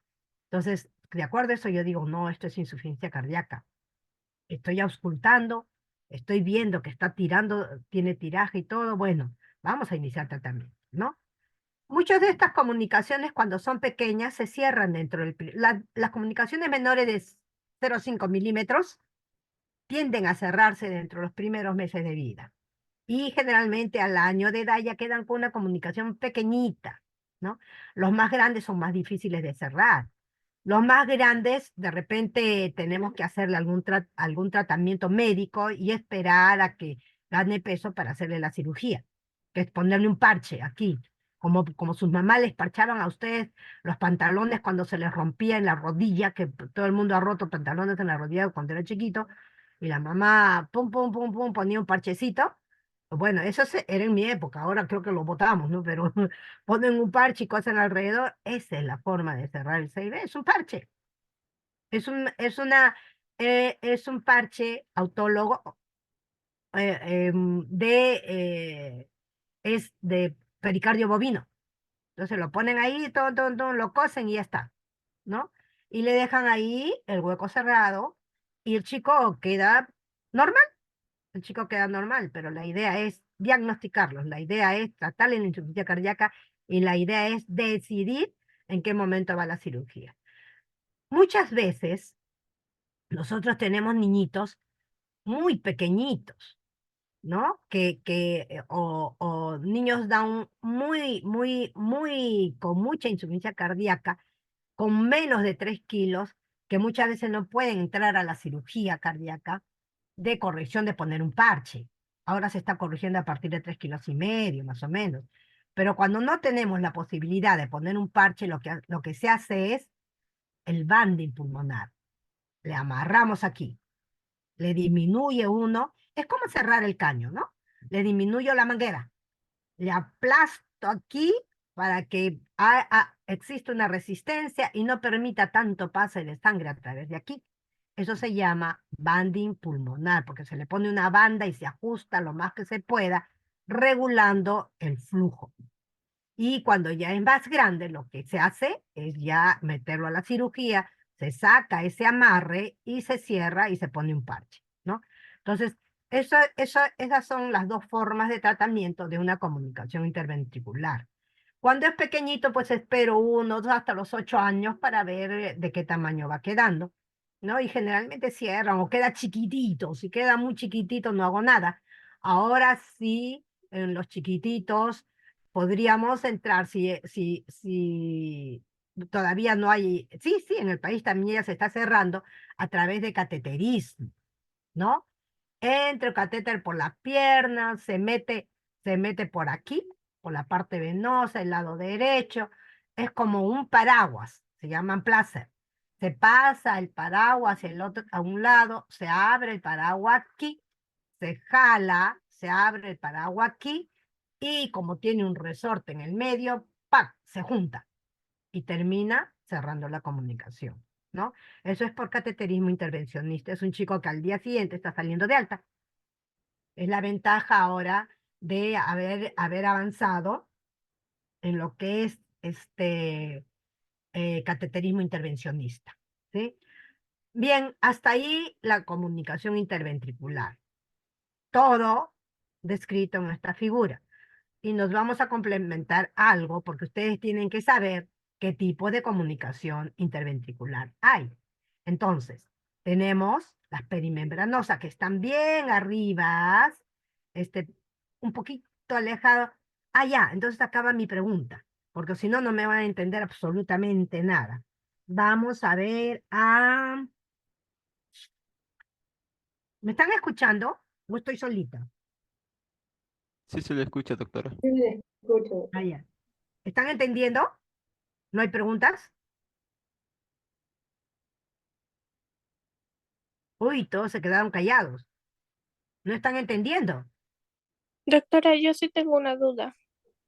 Entonces, de acuerdo a eso yo digo, no, esto es insuficiencia cardíaca. Estoy auscultando, estoy viendo que está tirando, tiene tiraje y todo, bueno, vamos a iniciar tratamiento, ¿no? Muchas de estas comunicaciones cuando son pequeñas se cierran dentro las comunicaciones menores de 0,5 milímetros tienden a cerrarse dentro de los primeros meses de vida. Y generalmente al año de edad ya quedan con una comunicación pequeñita, ¿no? Los más grandes son más difíciles de cerrar. Los más grandes, de repente tenemos que hacerle algún tratamiento médico y esperar a que gane peso para hacerle la cirugía, que es ponerle un parche aquí, como sus mamás les parchaban a ustedes los pantalones cuando se les rompía en la rodilla, que todo el mundo ha roto pantalones en la rodilla cuando era chiquito, y la mamá, pum, pum, pum, pum, ponía un parchecito. Bueno, era en mi época, ahora creo que lo botamos, ¿no? Pero ponen un parche y cosen alrededor, esa es la forma de cerrar el 6B, es un parche. Es un parche autólogo es de pericardio bovino. Entonces lo ponen ahí, lo cosen y ya está, ¿no? Y le dejan ahí el hueco cerrado y el chico queda normal, el chico queda normal, pero la idea es diagnosticarlos, la idea es tratarle la insuficiencia cardíaca y la idea es decidir en qué momento va la cirugía. Muchas veces nosotros tenemos niñitos muy pequeñitos, ¿no? O niños Down con mucha insuficiencia cardíaca, con menos de 3 kilos, que muchas veces no pueden entrar a la cirugía cardíaca de corrección de poner un parche. Ahora se está corrigiendo a partir de 3,5 kilos, más o menos. Pero cuando no tenemos la posibilidad de poner un parche, lo que se hace es el banding pulmonar. Le amarramos aquí, le disminuye uno, es como cerrar el caño, ¿no? Le disminuyo la manguera, le aplasto aquí para que exista una resistencia y no permita tanto pase de sangre a través de aquí. Eso se llama banding pulmonar, porque se le pone una banda y se ajusta lo más que se pueda, regulando el flujo. Y cuando ya es más grande, lo que se hace es ya meterlo a la cirugía, se saca ese amarre y se cierra y se pone un parche, ¿no? Entonces, esas son las dos formas de tratamiento de una comunicación interventricular. Cuando es pequeñito, pues espero 1, 2, hasta los 8 años para ver de qué tamaño va quedando, ¿no? Y generalmente cierran o queda chiquitito. Si queda muy chiquitito, no hago nada. Ahora sí, en los chiquititos podríamos entrar si todavía no hay, sí, en el país también ya se está cerrando a través de cateterismo, ¿no? Entra el catéter por la pierna, se mete por aquí, por la parte venosa, el lado derecho, es como un paraguas, se llaman placer. Se pasa el paraguas hacia el otro, a un lado, se abre el paraguas aquí, se jala, se abre el paraguas aquí, y como tiene un resorte en el medio, ¡pac!, se junta y termina cerrando la comunicación, ¿no? Eso es por cateterismo intervencionista. Es un chico que al día siguiente está saliendo de alta. Es la ventaja ahora de haber avanzado en lo que es cateterismo intervencionista, ¿sí? Bien, hasta ahí la comunicación interventricular. Todo descrito en esta figura. Y nos vamos a complementar algo porque ustedes tienen que saber qué tipo de comunicación interventricular hay. Entonces, tenemos las perimembranosas que están bien arriba, un poquito alejado. Ah, ya, entonces acaba mi pregunta, porque si no, no me van a entender absolutamente nada. Vamos a ver a... ¿Me están escuchando? ¿O estoy solita? Sí se lo escucha, doctora. Sí, le escucho. Ah, ya. ¿Están entendiendo? ¿No hay preguntas? Uy, todos se quedaron callados. ¿No están entendiendo? Doctora, yo sí tengo una duda.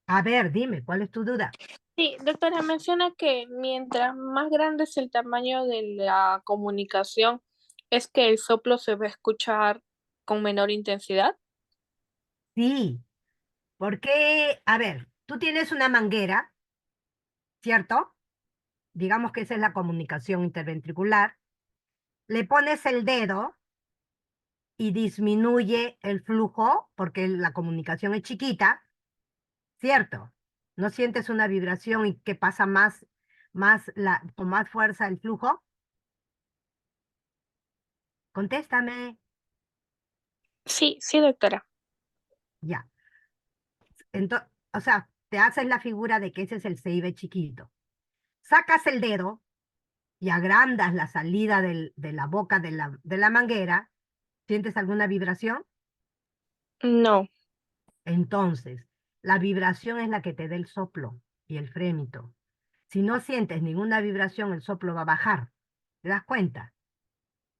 A ver, dime, ¿cuál es tu duda? Sí, doctora, menciona que mientras más grande es el tamaño de la comunicación, es que el soplo se va a escuchar con menor intensidad. Sí, porque, a ver, tú tienes una manguera, ¿cierto? Digamos que esa es la comunicación interventricular. Le pones el dedo y disminuye el flujo porque la comunicación es chiquita, ¿cierto? ¿No sientes una vibración y que pasa con más fuerza el flujo? Contéstame. Sí, sí, doctora. Ya. Entonces, o sea, te haces la figura de que ese es el CIB chiquito. Sacas el dedo y agrandas la salida de la boca de la manguera. ¿Sientes alguna vibración? No. Entonces, la vibración es la que te da el soplo y el frémito. Si no sientes ninguna vibración, el soplo va a bajar. ¿Te das cuenta?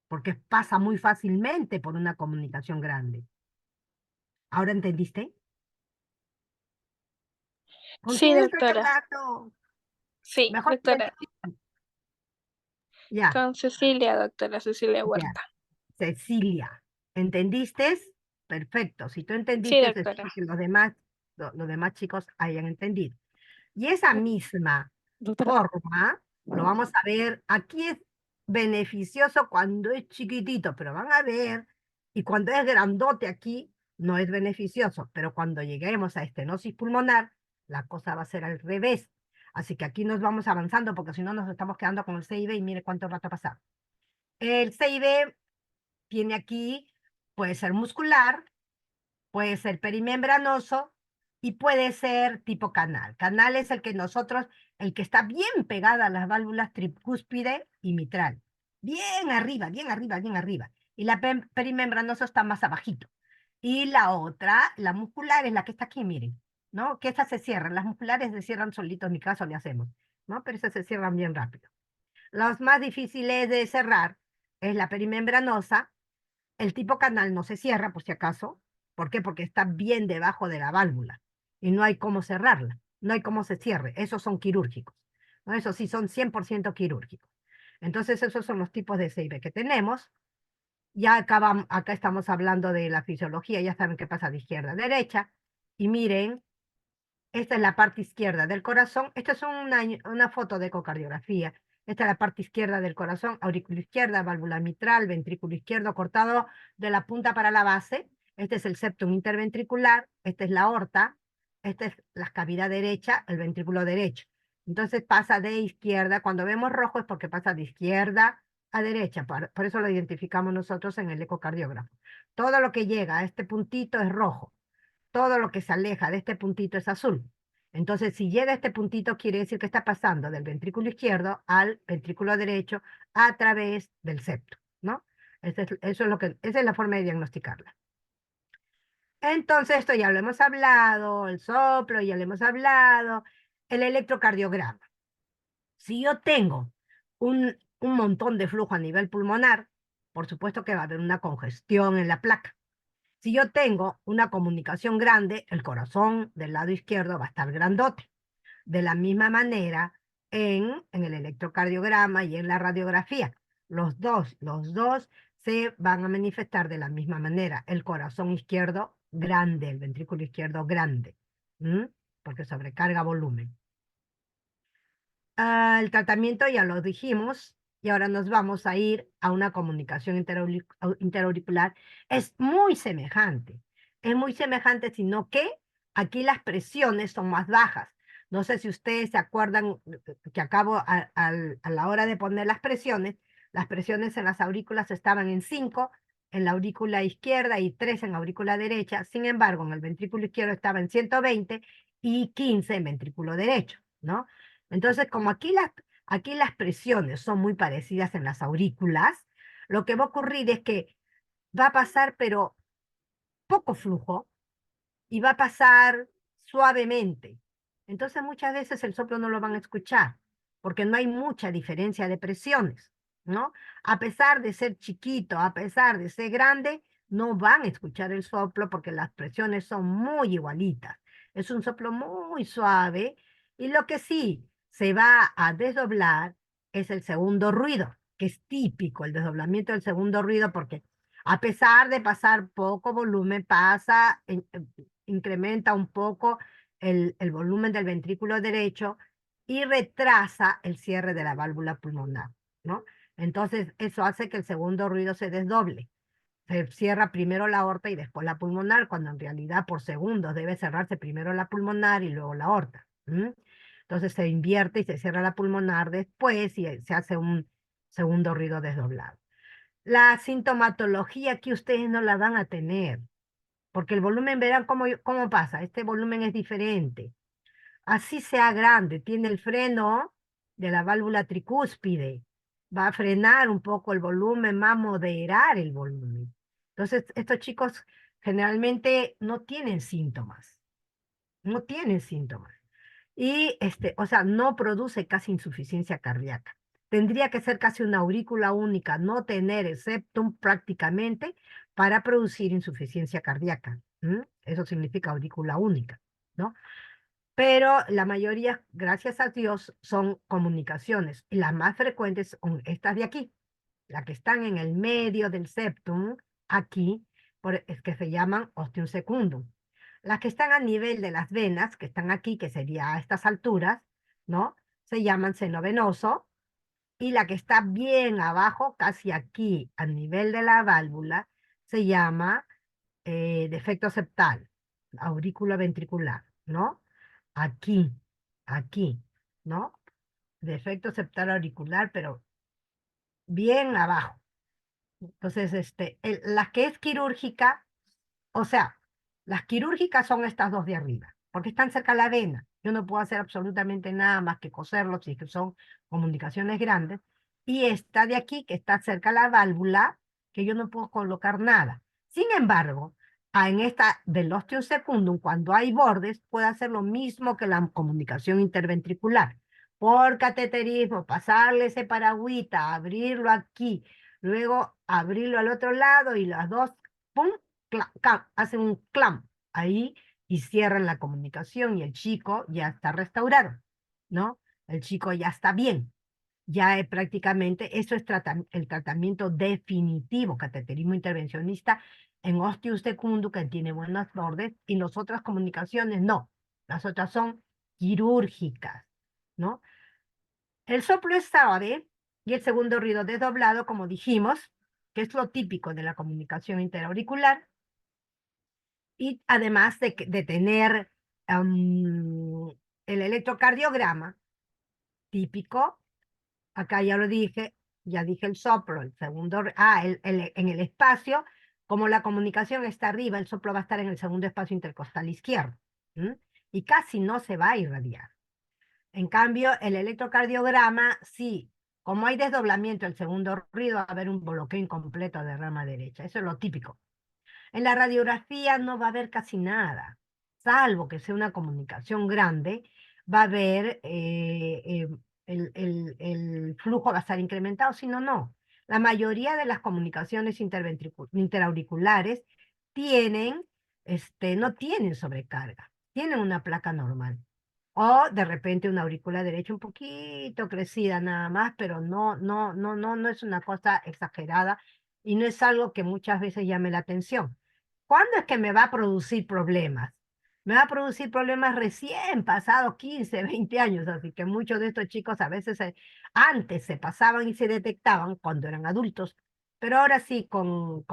Porque pasa muy fácilmente por una comunicación grande. ¿Ahora entendiste? ¿Con Sí, quién estoy doctora. hablando? Sí, Mejor doctora. ya, Con Cecilia, doctora Cecilia ya. Huerta. Cecilia, ¿entendiste? Perfecto. Si tú Sí, entendiste, doctora. espero que los demás chicos hayan entendido. Y esa misma Doctora, forma lo vamos a ver. Aquí es beneficioso cuando es chiquitito, pero van a ver, y cuando es grandote aquí, no es beneficioso, pero cuando lleguemos a estenosis pulmonar, la cosa va a ser al revés. Así que aquí nos vamos avanzando, porque si no nos estamos quedando con el CIB y mire cuánto rato ha pasado. El CIB tiene aquí, puede ser muscular, puede ser perimembranoso y puede ser tipo canal. Canal es el que el que está bien pegada a las válvulas tricúspide y mitral. Bien arriba, bien arriba, bien arriba. Y la perimembranosa está más abajito. Y la otra, la muscular, es la que está aquí, miren, ¿no? Que esas se cierran. Las musculares se cierran solitos, en mi caso le hacemos, ¿no? Pero esas se cierran bien rápido. Los más difíciles de cerrar es la perimembranosa. El tipo canal no se cierra, por si acaso. ¿Por qué? Porque está bien debajo de la válvula y no hay cómo cerrarla, no hay cómo se cierre. Esos son quirúrgicos, ¿no? Esos sí son 100% quirúrgicos. Entonces, esos son los tipos de CIB que tenemos. Ya acá estamos hablando de la fisiología, ya saben qué pasa de izquierda a derecha. Y miren, esta es la parte izquierda del corazón. Esta es una foto de ecocardiografía. Esta es la parte izquierda del corazón, aurícula izquierda, válvula mitral, ventrículo izquierdo cortado de la punta para la base. Este es el septum interventricular, esta es la aorta, esta es la cavidad derecha, el ventrículo derecho. Entonces pasa de izquierda, cuando vemos rojo es porque pasa de izquierda a derecha, por eso lo identificamos nosotros en el ecocardiógrafo. Todo lo que llega a este puntito es rojo, todo lo que se aleja de este puntito es azul. Entonces, si llega a este puntito, quiere decir que está pasando del ventrículo izquierdo al ventrículo derecho a través del septo, ¿no? Esa es la forma de diagnosticarla. Entonces, esto ya lo hemos hablado, el soplo, ya lo hemos hablado, el electrocardiograma. Si yo tengo un montón de flujo a nivel pulmonar, por supuesto que va a haber una congestión en la placa. Si yo tengo una comunicación grande, el corazón del lado izquierdo va a estar grandote. De la misma manera en el electrocardiograma y en la radiografía. Los dos se van a manifestar de la misma manera. El corazón izquierdo grande, el ventrículo izquierdo grande, porque sobrecarga volumen. El tratamiento ya lo dijimos y ahora nos vamos a ir a una comunicación interauricular. Es muy semejante, sino que aquí las presiones son más bajas. No sé si ustedes se acuerdan que a la hora de poner las presiones en las aurículas estaban en 5 en la aurícula izquierda y 3 en la aurícula derecha. Sin embargo, en el ventrículo izquierdo estaba en 120 y 15 en ventrículo derecho, ¿no? Entonces, como aquí las presiones son muy parecidas en las aurículas, lo que va a ocurrir es que va a pasar, pero poco flujo, y va a pasar suavemente. Entonces, muchas veces el soplo no lo van a escuchar, porque no hay mucha diferencia de presiones, ¿no? A pesar de ser chiquito, a pesar de ser grande, no van a escuchar el soplo porque las presiones son muy igualitas. Es un soplo muy suave y lo que sí se va a desdoblar es el segundo ruido, que es típico el desdoblamiento del segundo ruido porque a pesar de pasar poco volumen, incrementa un poco el volumen del ventrículo derecho y retrasa el cierre de la válvula pulmonar, ¿no? Entonces, eso hace que el segundo ruido se desdoble. Se cierra primero la aorta y después la pulmonar, cuando en realidad por segundos debe cerrarse primero la pulmonar y luego la aorta. Entonces se invierte y se cierra la pulmonar después y se hace un segundo ruido desdoblado. La sintomatología que ustedes no la van a tener, porque el volumen, verán cómo pasa, este volumen es diferente. Así sea grande, tiene el freno de la válvula tricúspide, va a frenar un poco el volumen, va a moderar el volumen. Entonces, estos chicos generalmente no tienen síntomas, no tienen síntomas. Y, o sea, no produce casi insuficiencia cardíaca. Tendría que ser casi una aurícula única, no tener el septum prácticamente para producir insuficiencia cardíaca. Eso significa aurícula única, ¿no? Pero la mayoría, gracias a Dios, son comunicaciones. Y las más frecuentes son estas de aquí, las que están en el medio del septum, aquí, es que se llaman ostium secundum. Las que están a nivel de las venas, que están aquí, que sería a estas alturas, ¿no? Se llaman seno venoso. Y la que está bien abajo, casi aquí, a nivel de la válvula, se llama defecto septal, aurícula ventricular, ¿no? Aquí, aquí, ¿no? Defecto septal auricular, pero bien abajo. Entonces, la que es quirúrgica, o sea, las quirúrgicas son estas dos de arriba, porque están cerca de la vena. Yo no puedo hacer absolutamente nada más que coserlos, si es que son comunicaciones grandes. Y esta de aquí, que está cerca de la válvula, que yo no puedo colocar nada. Sin embargo, en esta del ostium secundum, cuando hay bordes, puede hacer lo mismo que la comunicación interventricular. Por cateterismo, pasarle ese paragüita, abrirlo aquí, luego abrirlo al otro lado y las dos, ¡pum!, hacen un clamp ahí y cierran la comunicación y el chico ya está restaurado, ¿no? El chico ya está bien. Ya prácticamente, eso es el tratamiento definitivo, cateterismo intervencionista en ostium secundum, que tiene buenos bordes, y las otras comunicaciones no. Las otras son quirúrgicas, ¿no? El soplo es suave y el segundo ruido desdoblado, como dijimos, que es lo típico de la comunicación interauricular, y además de tener el electrocardiograma típico, acá ya lo dije, ya dije el soplo, el segundo, en el espacio, como la comunicación está arriba, el soplo va a estar en el segundo espacio intercostal izquierdo, y casi no se va a irradiar. En cambio, el electrocardiograma, sí, como hay desdoblamiento, el segundo ruido, va a haber un bloqueo incompleto de rama derecha. Eso es lo típico. En la radiografía no va a haber casi nada, salvo que sea una comunicación grande, va a haber, el flujo va a estar incrementado, si no, no. La mayoría de las comunicaciones interauriculares tienen, no tienen sobrecarga, tienen una placa normal. O de repente una aurícula derecha un poquito crecida nada más, pero no es una cosa exagerada y no es algo que muchas veces llame la atención. ¿Cuándo es que me va a producir problemas? Me va a producir problemas recién pasados 15, 20 años, así que muchos de estos chicos a veces antes se pasaban y se detectaban cuando eran adultos, pero ahora sí con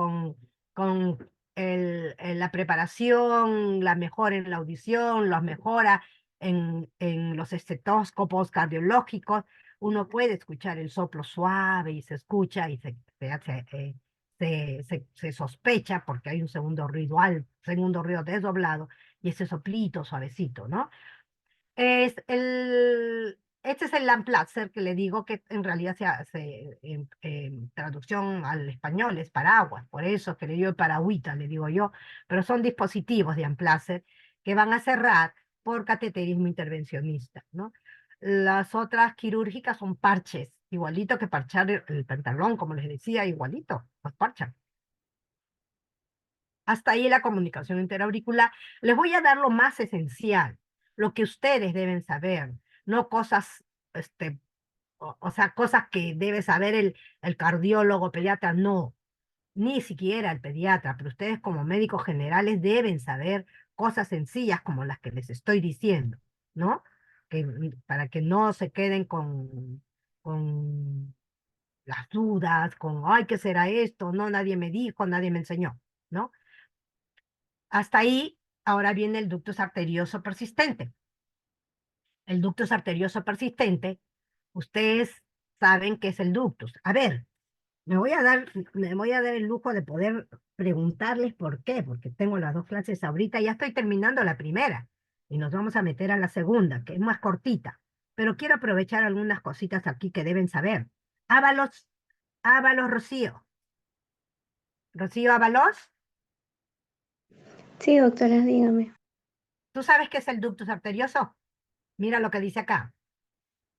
la preparación, la mejora en la audición, la mejora en los estetoscopos cardiológicos, uno puede escuchar el soplo suave y se escucha y se sospecha porque hay un segundo ruido desdoblado y ese soplito suavecito, ¿no? Este es el Lamplatzer que le digo que en realidad en traducción al español es paraguas, por eso es que le digo paragüita, le digo yo, pero son dispositivos de Amplatzer que van a cerrar por cateterismo intervencionista, ¿no? Las otras quirúrgicas son parches, igualito que parchar el pantalón, como les decía, igualito, los parchan. Hasta ahí la comunicación interauricular. Les voy a dar lo más esencial, lo que ustedes deben saber, no cosas, o sea, cosas que debe saber el cardiólogo, pediatra, no, ni siquiera el pediatra, pero ustedes como médicos generales deben saber cosas sencillas como las que les estoy diciendo, ¿no? Para que no se queden con las dudas, ay, ¿qué será esto? No, nadie me dijo, nadie me enseñó, ¿no? Hasta ahí, ahora viene el ductus arterioso persistente. El ductus arterioso persistente, ustedes saben qué es el ductus. A ver, me voy a dar el lujo de poder preguntarles por qué, porque tengo las dos clases ahorita, ya estoy terminando la primera y nos vamos a meter a la segunda, que es más cortita, pero quiero aprovechar algunas cositas aquí que deben saber. Ábalos, Rocío. Rocío Ábalos, Sí, doctora, dígame. ¿tú sabes qué es el ductus arterioso? Mira lo que dice acá.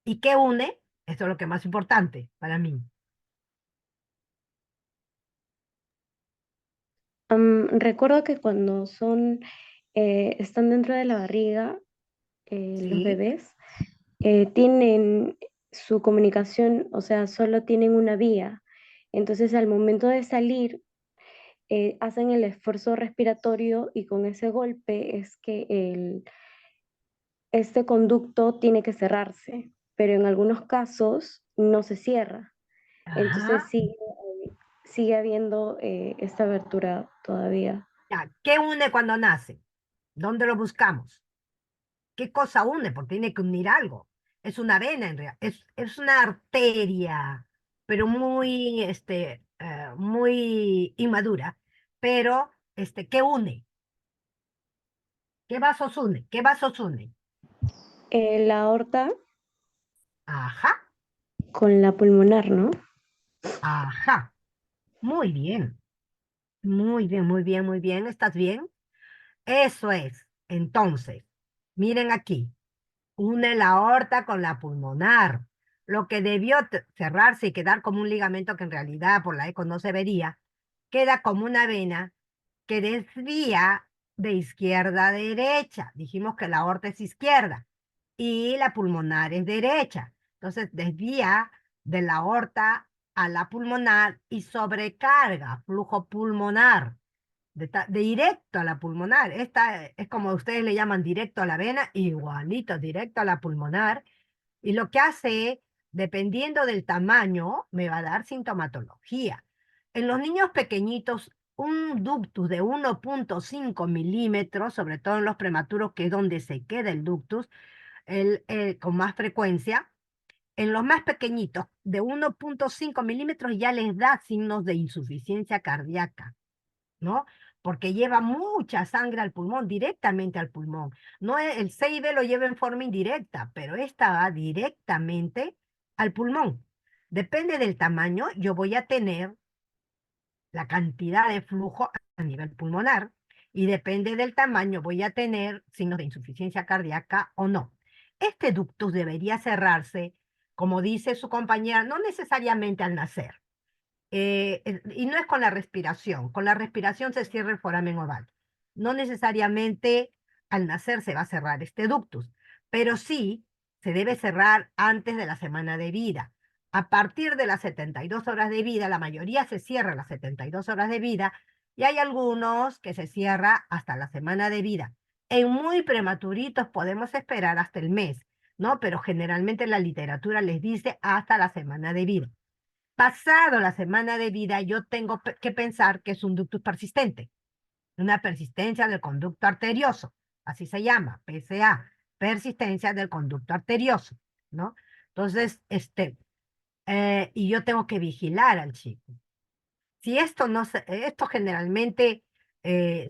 ¿Y qué une? Esto es lo que más importante para mí. Recuerdo que cuando están dentro de la barriga, los Sí. bebés tienen su comunicación, o sea, solo tienen una vía. Entonces, al momento de salir, hacen el esfuerzo respiratorio y con ese golpe es que este conducto tiene que cerrarse, pero en algunos casos no se cierra. Entonces Ajá. sigue habiendo esta abertura todavía. Ya, ¿qué une cuando nace? ¿Dónde lo buscamos? ¿Qué cosa une? Porque tiene que unir algo. Es una vena en realidad, es una arteria, pero muy, muy inmadura. Pero, ¿qué une? ¿Qué vasos une? ¿Qué vasos une? La aorta Ajá, con la pulmonar, ¿no? ajá. Muy bien, muy bien, muy bien, muy bien. ¿Estás bien? Eso es. Entonces, miren aquí. Une la aorta con la pulmonar. Lo que debió cerrarse y quedar como un ligamento que en realidad por la eco no se vería, queda como una vena que desvía de izquierda a derecha. Dijimos que la aorta es izquierda y la pulmonar es derecha. Entonces desvía de la aorta a la pulmonar y sobrecarga flujo pulmonar de directo a la pulmonar. Esta es como ustedes le llaman directo a la vena, igualito, directo a la pulmonar. Y lo que hace, dependiendo del tamaño, me va a dar sintomatología. En los niños pequeñitos, un ductus de 1,5 milímetros, sobre todo en los prematuros, que es donde se queda el ductus, con más frecuencia. En los más pequeñitos, de 1,5 milímetros, ya les da signos de insuficiencia cardíaca, ¿no? Porque lleva mucha sangre al pulmón, directamente al pulmón. No el CIB lo lleva en forma indirecta, pero esta va directamente al pulmón. Depende del tamaño, yo voy a tener la cantidad de flujo a nivel pulmonar y depende del tamaño voy a tener signos de insuficiencia cardíaca o no. Este ductus debería cerrarse, como dice su compañera, no necesariamente al nacer. Y no es con la respiración se cierra el foramen oval. No necesariamente al nacer se va a cerrar este ductus, pero sí se debe cerrar antes de la semana de vida. A partir de las 72 horas de vida, la mayoría se cierra a las 72 horas de vida y hay algunos que se cierra hasta la semana de vida. En muy prematuritos podemos esperar hasta el mes, ¿no? Pero generalmente la literatura les dice hasta la semana de vida. Pasado la semana de vida, yo tengo que pensar que es un ductus persistente, una persistencia del conducto arterioso, así se llama, PSA, persistencia del conducto arterioso, ¿no? Entonces, y yo tengo que vigilar al chico. Si esto no se, esto generalmente,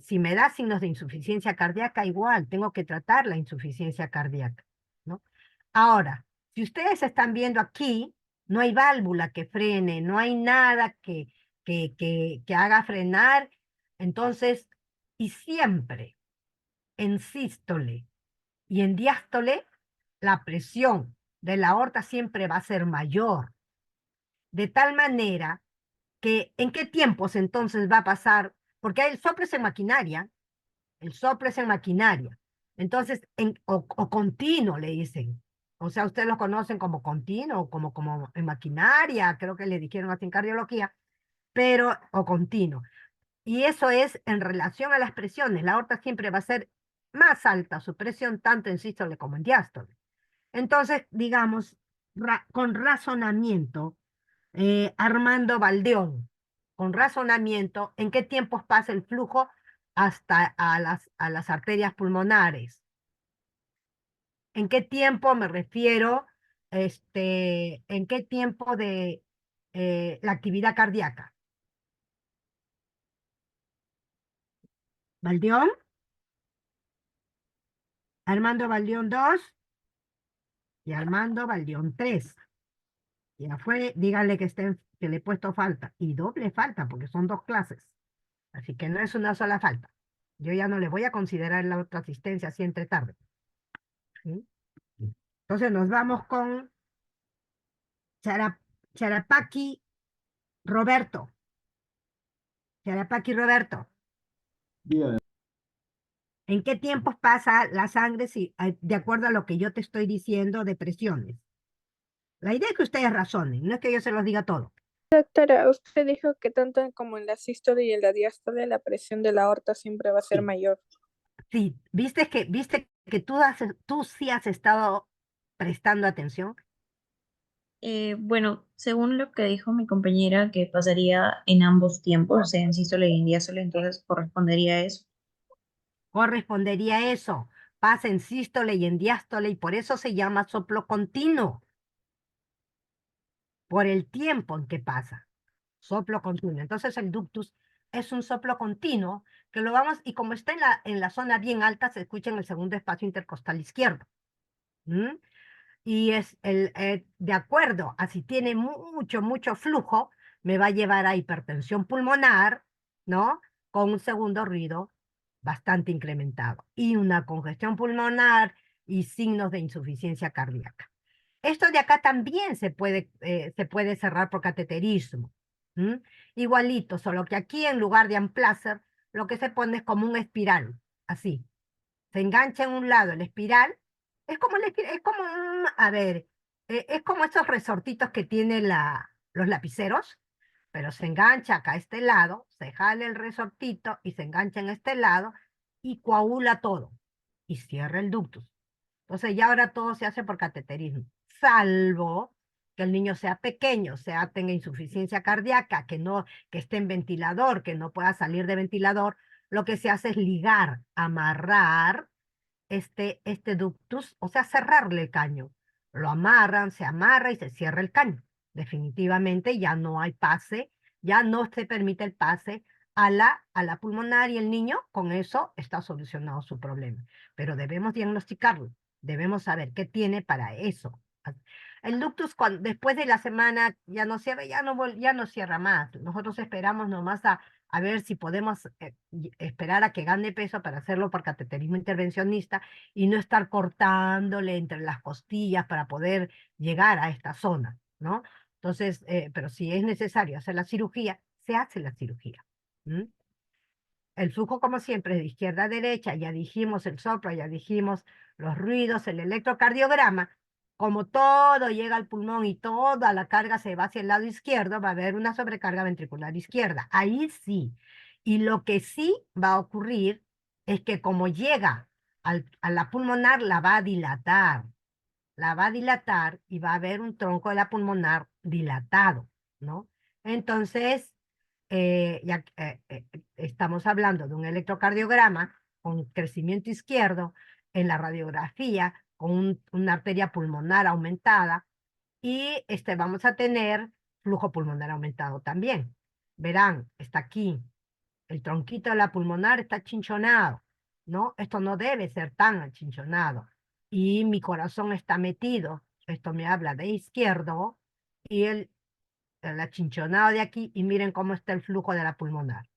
si me da signos de insuficiencia cardíaca, igual tengo que tratar la insuficiencia cardíaca, ¿no? Ahora, si ustedes están viendo aquí, no hay válvula que frene, no hay nada que haga frenar, entonces, y siempre en sístole y en diástole, la presión de la aorta siempre va a ser mayor, de tal manera que en qué tiempos entonces va a pasar, porque el soplo es en maquinaria, el soplo es en maquinaria, entonces, o continuo le dicen, o sea, ustedes lo conocen como continuo, como en maquinaria, creo que le dijeron así en cardiología, pero, o continuo. Y eso es en relación a las presiones, la aorta siempre va a ser más alta su presión, tanto en sístole como en diástole. Entonces, digamos, con razonamiento, Armando Valdeón, con razonamiento, ¿en qué tiempos pasa el flujo hasta a las arterias pulmonares? ¿En qué tiempo me refiero, en qué tiempo de la actividad cardíaca? ¿Valdeón? Armando Valdeón 2 y Armando Valdeón 3. Ya fue, díganle que le he puesto falta. Y doble falta, porque son dos clases. Así que no es una sola falta. Yo ya no le voy a considerar la otra asistencia si entre tarde. ¿Sí? Entonces nos vamos con Charapaki Roberto. Charapaki Roberto. Dígame. ¿En qué tiempos pasa la sangre de acuerdo a lo que yo te estoy diciendo de presiones? La idea es que ustedes razonen, no es que yo se los diga todo. Doctora, usted dijo que tanto como en la sístole y en la diástole la presión de la aorta siempre va a ser Sí, mayor. sí, viste que tú sí has estado prestando atención. Bueno, según lo que dijo mi compañera, que pasaría en ambos tiempos, o sea, en sístole y en diástole, entonces correspondería a eso. Correspondería a eso. Pasa en sístole y en diástole y por eso se llama soplo continuo, por el tiempo en que pasa. Soplo continuo. Entonces el ductus es un soplo continuo que lo vamos, y como está en la zona bien alta, se escucha en el segundo espacio intercostal izquierdo. ¿Mm? Y de acuerdo a si tiene mucho flujo, me va a llevar a hipertensión pulmonar, ¿no? Con un segundo ruido bastante incrementado y una congestión pulmonar y signos de insuficiencia cardíaca. Esto de acá también se puede cerrar por cateterismo. ¿M? Igualito, solo que aquí en lugar de Amplacer, lo que se pone es como un espiral, así. Se engancha en un lado el espiral, es como a ver, es como esos resortitos que tienen los lapiceros, pero se engancha acá a este lado, se jala el resortito y se engancha en este lado y coagula todo y cierra el ductus. Entonces ya ahora todo se hace por cateterismo, salvo que el niño sea pequeño, tenga insuficiencia cardíaca, que esté en ventilador, que no pueda salir de ventilador. Lo que se hace es ligar, amarrar este ductus, o sea, cerrarle el caño. Lo amarran, se amarra y se cierra el caño. Definitivamente ya no hay pase, ya no se permite el pase a la pulmonar y el niño con eso está solucionado su problema. Pero debemos diagnosticarlo, debemos saber qué tiene para eso. El ductus después de la semana ya no cierra, ya no cierra más. Nosotros esperamos nomás a ver si podemos esperar a que gane peso para hacerlo por cateterismo intervencionista y no estar cortándole entre las costillas para poder llegar a esta zona, ¿no? Entonces, pero si es necesario hacer la cirugía, se hace la cirugía. ¿Mm? El flujo, como siempre, es de izquierda a derecha, ya dijimos el soplo, ya dijimos los ruidos, el electrocardiograma. Como todo llega al pulmón y toda la carga se va hacia el lado izquierdo, va a haber una sobrecarga ventricular izquierda. Ahí sí. Y lo que sí va a ocurrir es que como llega a la pulmonar, la va a dilatar y va a haber un tronco de la pulmonar dilatado, ¿no? Entonces, estamos hablando de un electrocardiograma con crecimiento izquierdo en la radiografía, con una arteria pulmonar aumentada, y vamos a tener flujo pulmonar aumentado también. Verán, está aquí, el tronquito de la pulmonar está chinchonado, ¿no? Esto no debe ser tan achinchonado. Y mi corazón está metido, esto me habla de izquierdo, y el achinchonado de aquí, y miren cómo está el flujo de la pulmonar,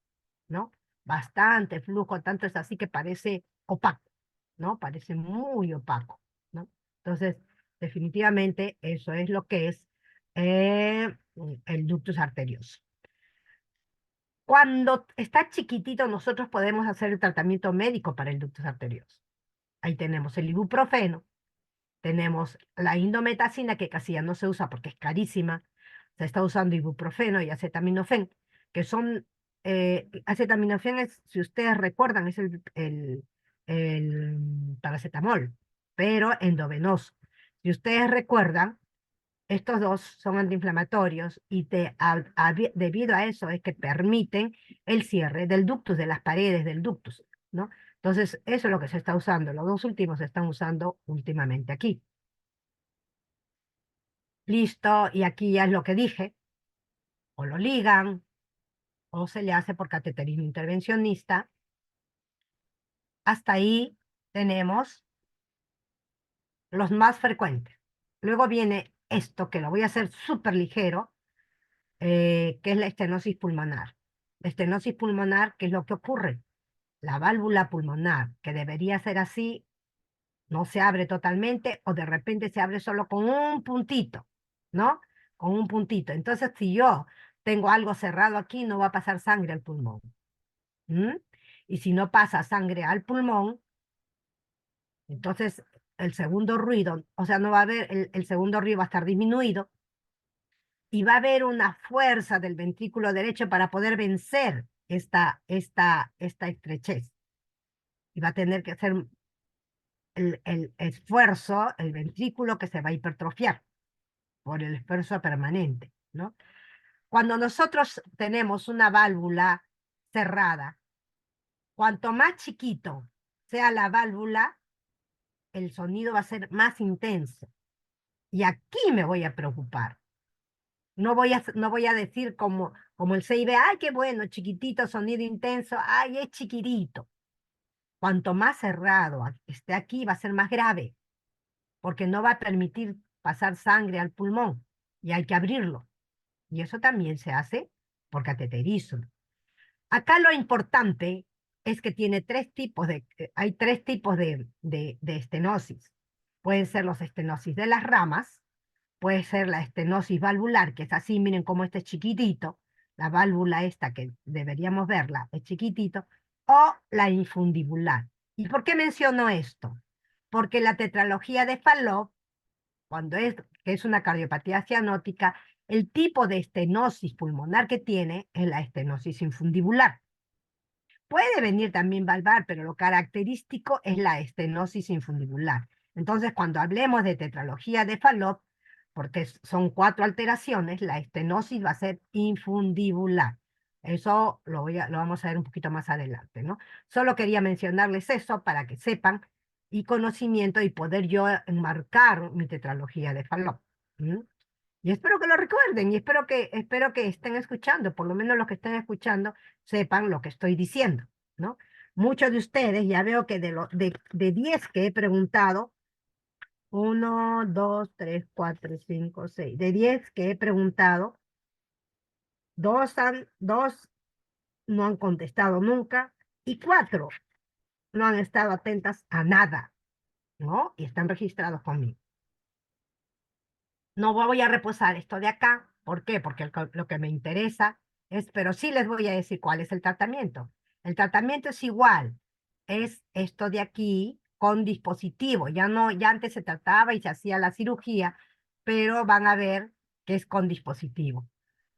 ¿no? Bastante flujo, tanto es así que parece opaco, ¿no? Parece muy opaco, ¿no? Entonces, definitivamente eso es lo que es el ductus arterioso. Cuando está chiquitito, nosotros podemos hacer el tratamiento médico para el ductus arterioso. Ahí tenemos el ibuprofeno, tenemos la indometacina, que casi ya no se usa porque es carísima. Se está usando ibuprofeno y acetaminofén, que son, acetaminofén es, si ustedes recuerdan, es el paracetamol, pero endovenoso. Si ustedes recuerdan, estos dos son antiinflamatorios y debido a eso es que permiten el cierre del ductus, de las paredes del ductus, ¿no? Entonces, eso es lo que se está usando. Los dos últimos se están usando últimamente aquí. Listo, y aquí ya es lo que dije. O lo ligan, o se le hace por cateterismo intervencionista. Hasta ahí tenemos los más frecuentes. Luego viene esto, que lo voy a hacer súper ligero, que es la estenosis pulmonar. La estenosis pulmonar, ¿qué es lo que ocurre? La válvula pulmonar, que debería ser así, no se abre totalmente o de repente se abre solo con un puntito, ¿no? Con un puntito. Entonces, si yo tengo algo cerrado aquí, no va a pasar sangre al pulmón. ¿Mm? Y si no pasa sangre al pulmón, entonces el segundo ruido, o sea, no va a haber, el segundo ruido va a estar disminuido y va a haber una fuerza del ventrículo derecho para poder vencer esta estrechez. Y va a tener que hacer el esfuerzo, el ventrículo que se va a hipertrofiar por el esfuerzo permanente, ¿no? Cuando nosotros tenemos una válvula cerrada, cuanto más chiquito sea la válvula, el sonido va a ser más intenso. Y aquí me voy a preocupar. No voy a decir como el CIB, ay, qué bueno, chiquitito, sonido intenso, ay, es chiquitito. Cuanto más cerrado esté aquí, va a ser más grave, porque no va a permitir pasar sangre al pulmón y hay que abrirlo. Y eso también se hace por cateterizo. Acá lo importante es que tiene hay tres tipos de estenosis. Pueden ser los estenosis de las ramas, puede ser la estenosis valvular, que es así, miren cómo este es chiquitito, la válvula esta que deberíamos verla es chiquitito, o la infundibular. ¿Y por qué menciono esto? Porque la tetralogía de Fallot, que es una cardiopatía cianótica, el tipo de estenosis pulmonar que tiene es la estenosis infundibular. Puede venir también valvar, pero lo característico es la estenosis infundibular. Entonces, cuando hablemos de tetralogía de Fallot, porque son 4 alteraciones, la estenosis va a ser infundibular. Eso lo vamos a ver un poquito más adelante, ¿no? Solo quería mencionarles eso para que sepan y conocimiento y poder yo enmarcar mi tetralogía de Fallot. ¿Mm? Y espero que lo recuerden y espero que estén escuchando, por lo menos los que estén escuchando sepan lo que estoy diciendo, ¿no? Muchos de ustedes, ya veo que de 10 que he preguntado, 1, 2, 3, 4, 5, 6, de 10 que he preguntado, dos no han contestado nunca y 4 no han estado atentas a nada, ¿no? Y están registrados conmigo. No voy a reposar esto de acá. ¿Por qué? Porque lo que me interesa es, pero sí les voy a decir cuál es el tratamiento. El tratamiento es igual. Es esto de aquí con dispositivo. Ya antes se trataba y se hacía la cirugía, pero van a ver que es con dispositivo.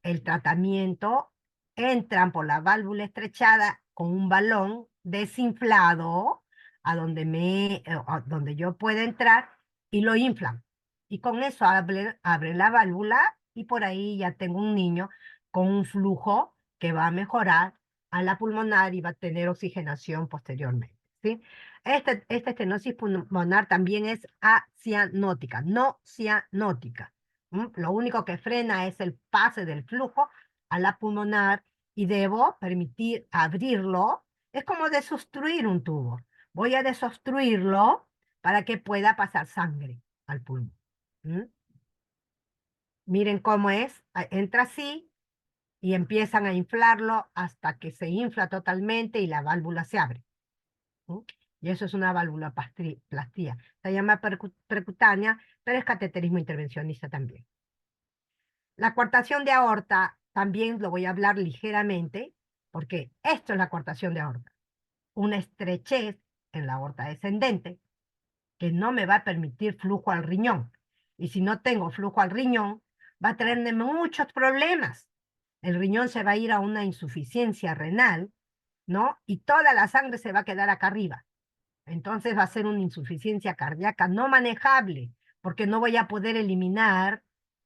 El tratamiento entran por la válvula estrechada con un balón desinflado a donde yo pueda entrar y lo inflan. Y con eso abre la válvula y por ahí ya tengo un niño con un flujo que va a mejorar a la pulmonar y va a tener oxigenación posteriormente, ¿sí? Esta estenosis pulmonar también es acianótica, no cianótica. Lo único que frena es el pase del flujo a la pulmonar y debo permitir abrirlo. Es como desobstruir un tubo. Voy a desobstruirlo para que pueda pasar sangre al pulmón. ¿Mm? Miren cómo es, entra así y empiezan a inflarlo hasta que se infla totalmente y la válvula se abre. ¿Mm? Y eso es una valvuloplastía. Se llama percutánea, pero es cateterismo intervencionista también. La coartación de aorta también lo voy a hablar ligeramente, porque esto es la coartación de aorta. Una estrechez en la aorta descendente que no me va a permitir flujo al riñón. Y si no tengo flujo al riñón, va a tener muchos problemas. El riñón se va a ir a una insuficiencia renal, ¿no? Y toda la sangre se va a quedar acá arriba. Entonces va a ser una insuficiencia cardíaca no manejable, porque no voy a poder eliminar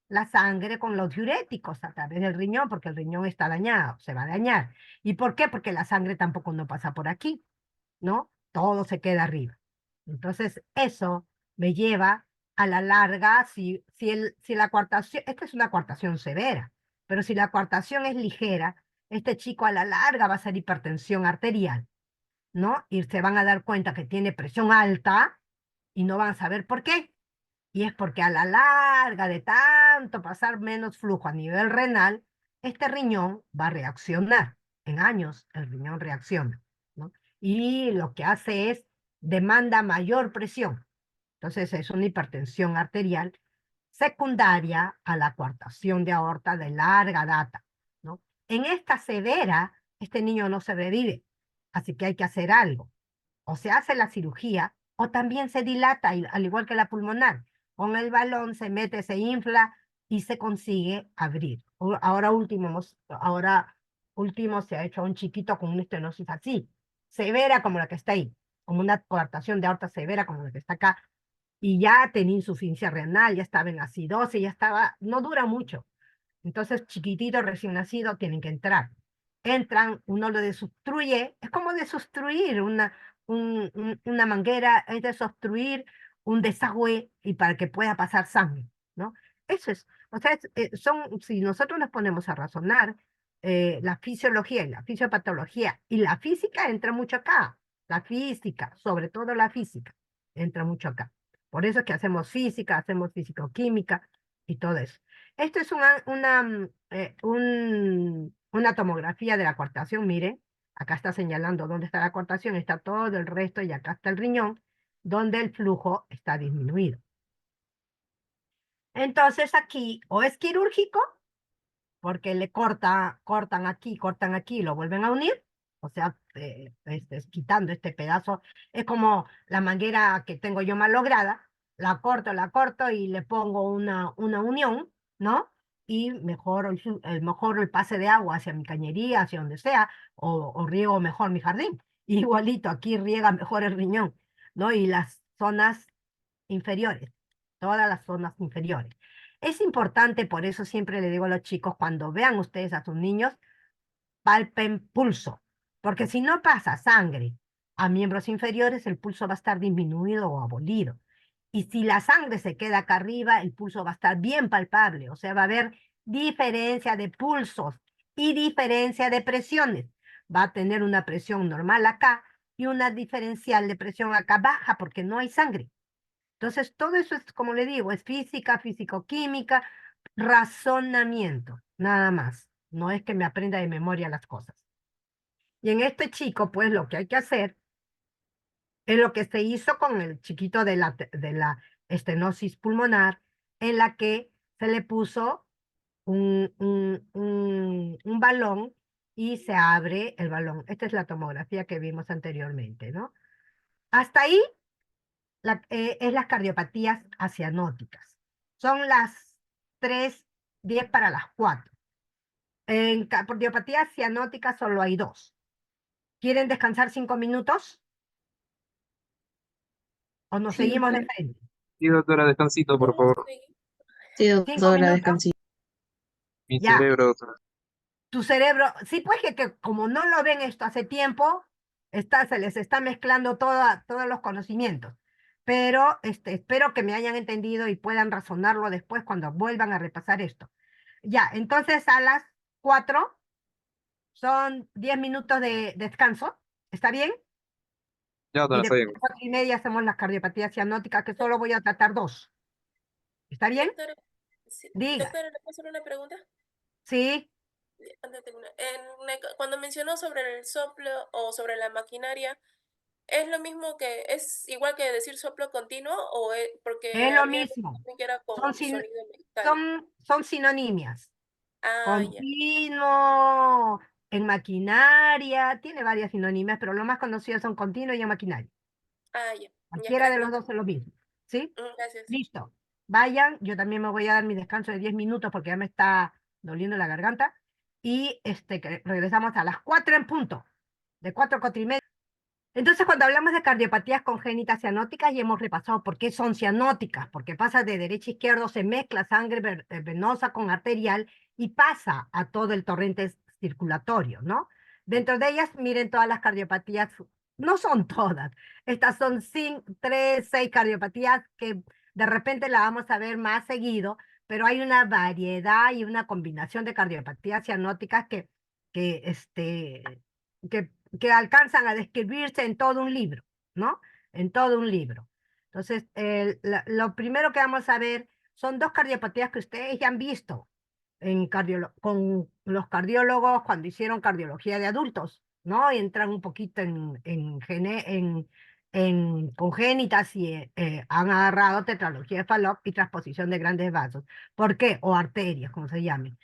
la sangre con los diuréticos a través del riñón, porque el riñón está dañado, se va a dañar. ¿Y por qué? Porque la sangre tampoco no pasa por aquí, ¿no? Todo se queda arriba. Entonces, eso me lleva a la larga, si la coartación, esta es una coartación severa, pero si la coartación es ligera, este chico a la larga va a ser hipertensión arterial, ¿no? Y se van a dar cuenta que tiene presión alta y no van a saber por qué. Y es porque a la larga de tanto pasar menos flujo a nivel renal, este riñón va a reaccionar. En años el riñón reacciona, ¿no? Y lo que hace es demanda mayor presión. Entonces es una hipertensión arterial secundaria a la coartación de aorta de larga data, ¿no? En esta severa, este niño no sobrevive así que hay que hacer algo. O se hace la cirugía, o también se dilata, al igual que la pulmonar. Con el balón se mete, se infla y se consigue abrir. Ahora último se ha hecho un chiquito con una estenosis así, severa como la que está ahí, como una coartación de aorta severa como la que está acá, y ya tenía insuficiencia renal, ya estaba en acidosis, ya estaba, no dura mucho. Entonces, chiquitito, recién nacido, tienen que entrar. Entran, uno lo desobstruye, es como desobstruir una manguera, es desobstruir un desagüe y para que pueda pasar sangre, ¿no? Eso es, o sea, si nosotros nos ponemos a razonar, la fisiología y la fisiopatología y la física entra mucho acá. La física, sobre todo la física, entra mucho acá. Por eso es que hacemos física, hacemos fisicoquímica y todo eso. Esto es una tomografía de la coartación, mire, acá está señalando dónde está la coartación, está todo el resto y acá está el riñón, donde el flujo está disminuido. Entonces aquí o es quirúrgico, porque le cortan aquí, lo vuelven a unir, o sea, quitando este pedazo, es como la manguera que tengo yo malograda, la corto y le pongo una unión, ¿no? Y mejor mejor el pase de agua hacia mi cañería, hacia donde sea, o riego mejor mi jardín. Igualito, aquí riega mejor el riñón, ¿no? Y las zonas inferiores, todas las zonas inferiores. Es importante, por eso siempre le digo a los chicos, cuando vean ustedes a sus niños, palpen pulso, porque si no pasa sangre a miembros inferiores, el pulso va a estar disminuido o abolido. Y si la sangre se queda acá arriba, el pulso va a estar bien palpable, o sea, va a haber diferencia de pulsos y diferencia de presiones. Va a tener una presión normal acá y una diferencial de presión acá baja porque no hay sangre. Entonces, todo eso es, como le digo, es física, físico-química, razonamiento, nada más. No es que me aprenda de memoria las cosas. Y en este chico, pues lo que hay que hacer es lo que se hizo con el chiquito de la estenosis pulmonar, en la que se le puso un balón y se abre el balón. Esta es la tomografía que vimos anteriormente, ¿no? Hasta ahí es las cardiopatías asianóticas. Son las 3:10 para las 4. En cardiopatías cianóticas solo hay 2. ¿Quieren descansar 5 minutos? ¿O nos Sí, seguimos de doctora. frente? Sí, doctora, descansito, por favor. Sí, 5 doctora, minutos. descansito. Mi Ya. cerebro, doctora. Tu cerebro, sí, pues que como no lo ven esto hace tiempo, se les está mezclando todos los conocimientos. Pero espero que me hayan entendido y puedan razonarlo después cuando vuelvan a repasar esto. Ya, entonces a las 4 son 10 minutos de descanso, ¿está bien? Ya, Y doctora, está después bien. de 4:30 hacemos las cardiopatías cianóticas, que solo voy a tratar 2. ¿Está bien? Doctora, sí, Diga. doctora, ¿le puedo hacer una pregunta? Sí. Antes de cuando mencionó sobre el soplo o sobre la maquinaria, ¿es lo mismo es igual que decir soplo continuo porque Es lo había mismo. que era Son, con sin, sonido metal? son sinonimias. Ah, ya. Continuo, en maquinaria, tiene varias sinonimias, pero lo más conocido son continuo y en maquinaria. Ah, ya. Ya, Cualquiera de los gracias. dos es lo mismo. ¿Sí? Gracias. Listo. Vayan, yo también me voy a dar mi descanso de 10 minutos porque ya me está doliendo la garganta. Y que regresamos a las 4 en punto. De 4 a 4:30. Entonces, cuando hablamos de cardiopatías congénitas cianóticas, ya hemos repasado por qué son cianóticas, porque pasa de derecha a izquierdo, se mezcla sangre venosa con arterial y pasa a todo el torrente circulatorio, ¿no? Dentro de ellas, miren todas las cardiopatías, no son todas, estas son 3, 6 cardiopatías que de repente la vamos a ver más seguido, pero hay una variedad y una combinación de cardiopatías cianóticas que, este, que alcanzan a describirse en todo un libro, ¿no? En todo un libro. Entonces, lo primero que vamos a ver son 2 cardiopatías que ustedes ya han visto con los cardiólogos cuando hicieron cardiología de adultos, ¿no? Y entran un poquito en congénitas y han agarrado tetralogía de Fallot y transposición de grandes vasos. ¿Por qué? O arterias, como se llamen.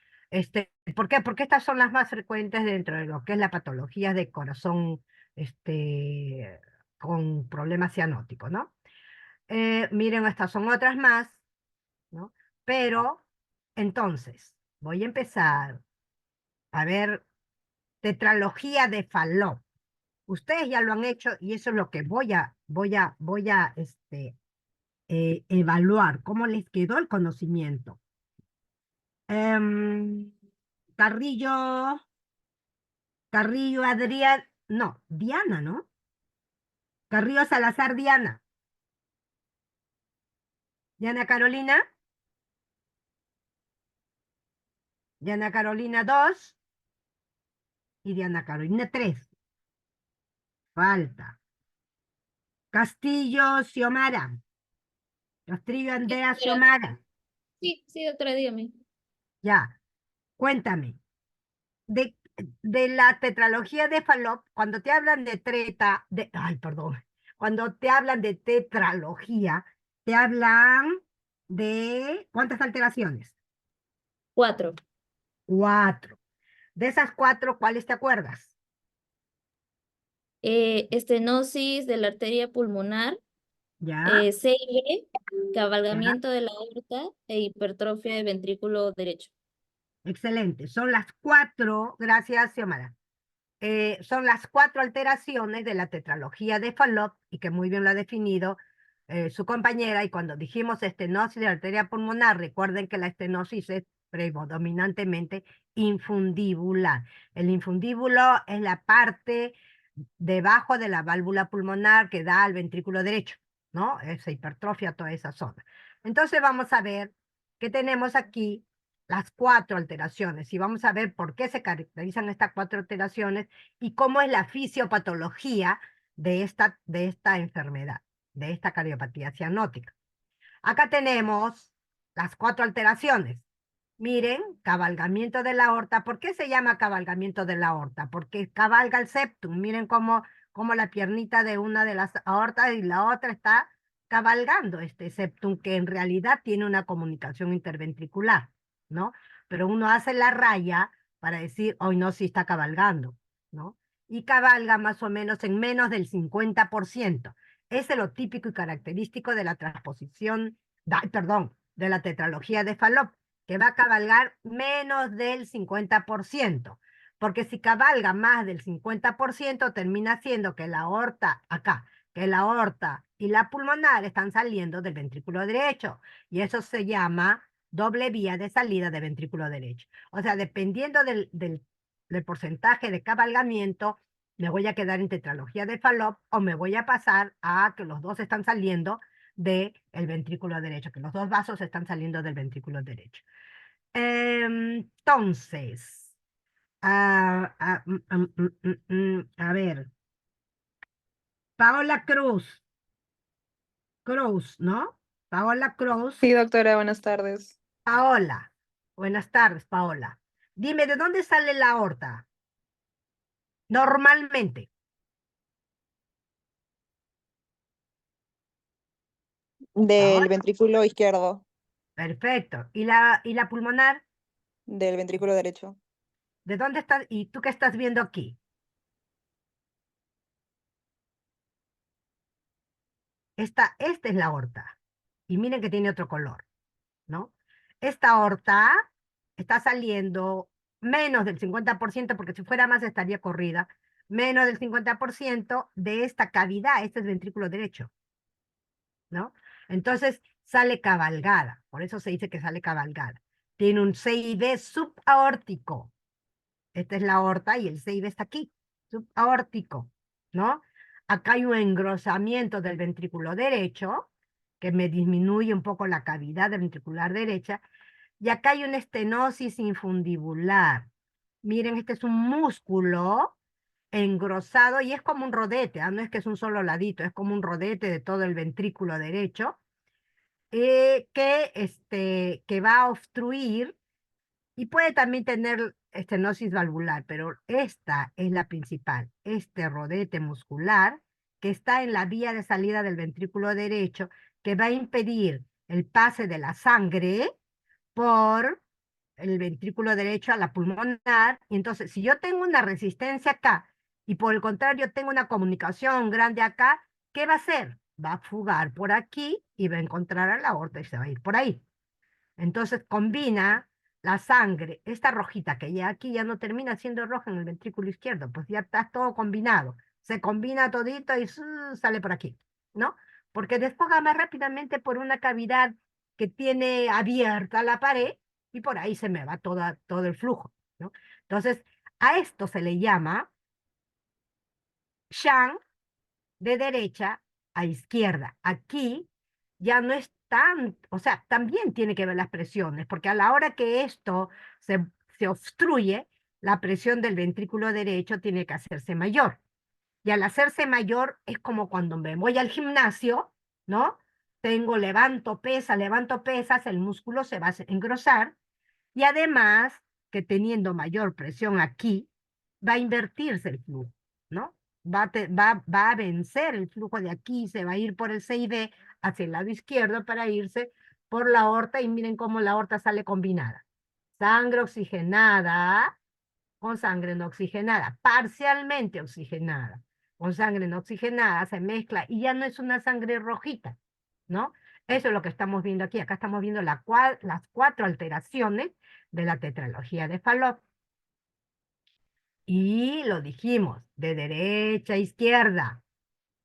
¿Por qué? Porque estas son las más frecuentes dentro de lo que es la patología de corazón con problemas cianóticos, ¿no? Miren, estas son otras más, ¿no? Pero, entonces, voy a empezar a ver tetralogía de Fallot. Ustedes ya lo han hecho y eso es lo que voy a evaluar, cómo les quedó el conocimiento. Carrillo, Adrián, no, Diana, ¿no? Carrillo Salazar, Diana. Diana Carolina. Diana Carolina 2 y Diana Carolina 3. Falta. Castillo Xiomara. Castillo Andrea doctora. Xiomara. Sí, doctora, dígame. Ya, cuéntame. De la tetralogía de Fallot, cuando te hablan de cuando te hablan de tetralogía, te hablan de ¿cuántas alteraciones? 4. 4. De esas 4, ¿cuáles te acuerdas? Estenosis de la arteria pulmonar, ¿Ya? CIB, cabalgamiento de la aorta e hipertrofia de ventrículo derecho. Excelente. Son las 4, gracias, Xiomara. Son las 4 alteraciones de la tetralogía de Fallot y que muy bien lo ha definido su compañera. Y cuando dijimos estenosis de la arteria pulmonar, recuerden que la estenosis es predominantemente infundibular. El infundíbulo es la parte debajo de la válvula pulmonar que da al ventrículo derecho, ¿no? Esa hipertrofia, toda esa zona. Entonces vamos a ver que tenemos aquí las 4 alteraciones y vamos a ver por qué se caracterizan estas 4 alteraciones y cómo es la fisiopatología de esta enfermedad, de esta cardiopatía cianótica. Acá tenemos las 4 alteraciones. Miren, cabalgamiento de la aorta. ¿Por qué se llama cabalgamiento de la aorta? Porque cabalga el septum. Miren cómo la piernita de una de las aortas y la otra está cabalgando este septum, que en realidad tiene una comunicación interventricular, ¿no? Pero uno hace la raya para decir, hoy no, sí está cabalgando, ¿no? Y cabalga más o menos en menos del 50%. Ese es lo típico y característico de la transposición, de la tetralogía de Fallot, que va a cabalgar menos del 50%, porque si cabalga más del 50%, termina siendo que la aorta, acá, que la aorta y la pulmonar están saliendo del ventrículo derecho, y eso se llama doble vía de salida del ventrículo derecho. O sea, dependiendo del porcentaje de cabalgamiento, me voy a quedar en tetralogía de Fallot o me voy a pasar a que los dos están saliendo del ventrículo derecho, que los dos vasos están saliendo del ventrículo derecho. Entonces, a ver, Paola Cruz, ¿no? Paola Cruz. Sí, doctora, buenas tardes. Paola, buenas tardes, Paola. Dime, ¿de dónde sale la aorta? Normalmente. Del ventrículo izquierdo, Perfecto. ¿Y la pulmonar? del ventrículo derecho. ¿De dónde estás? ¿Y tú qué estás viendo aquí? Esta es la aorta. Y miren que tiene otro color, ¿no? Esta aorta está saliendo menos del 50%, porque si fuera más estaría corrida, menos del 50% de esta cavidad, este es ventrículo derecho, ¿no? Entonces sale cabalgada, por eso se dice que sale cabalgada. Tiene un CIB subaórtico. Esta es la aorta y el CIB está aquí, subaórtico, ¿no? Acá hay un engrosamiento del ventrículo derecho, que me disminuye un poco la cavidad del ventricular derecha, y acá hay una estenosis infundibular. Miren, este es un músculo engrosado y es como un rodete, no es que es un solo ladito, es como un rodete de todo el ventrículo derecho, que va a obstruir y puede también tener estenosis valvular, pero esta es la principal, este rodete muscular que está en la vía de salida del ventrículo derecho, que va a impedir el pase de la sangre por el ventrículo derecho a la pulmonar. Y entonces, si yo tengo una resistencia acá y por el contrario tengo una comunicación grande acá, ¿qué va a hacer? Va a fugar por aquí y va a encontrar a la aorta y se va a ir por ahí. Entonces combina la sangre, esta rojita que ya aquí ya no termina siendo roja en el ventrículo izquierdo, pues ya está todo combinado. Se combina todito y sale por aquí, ¿no? Porque desfoga más rápidamente por una cavidad que tiene abierta la pared y por ahí se me va todo el flujo, ¿no? Entonces, a esto se le llama shunt de derecha a izquierda. Aquí ya no es tan, o sea, también tiene que ver las presiones, porque a la hora que esto se obstruye, la presión del ventrículo derecho tiene que hacerse mayor. Y al hacerse mayor es como cuando me voy al gimnasio, ¿no? Levanto pesas, el músculo se va a engrosar y además que teniendo mayor presión aquí, va a invertirse el flujo, ¿no? Va a vencer el flujo de aquí, se va a ir por el C y B hacia el lado izquierdo para irse por la aorta y miren cómo la aorta sale combinada. Sangre oxigenada con sangre no oxigenada, parcialmente oxigenada. Con sangre no oxigenada se mezcla y ya no es una sangre rojita, ¿no? Eso es lo que estamos viendo aquí. Acá estamos viendo las 4 alteraciones de la tetralogía de Fallot. Y lo dijimos, de derecha a izquierda.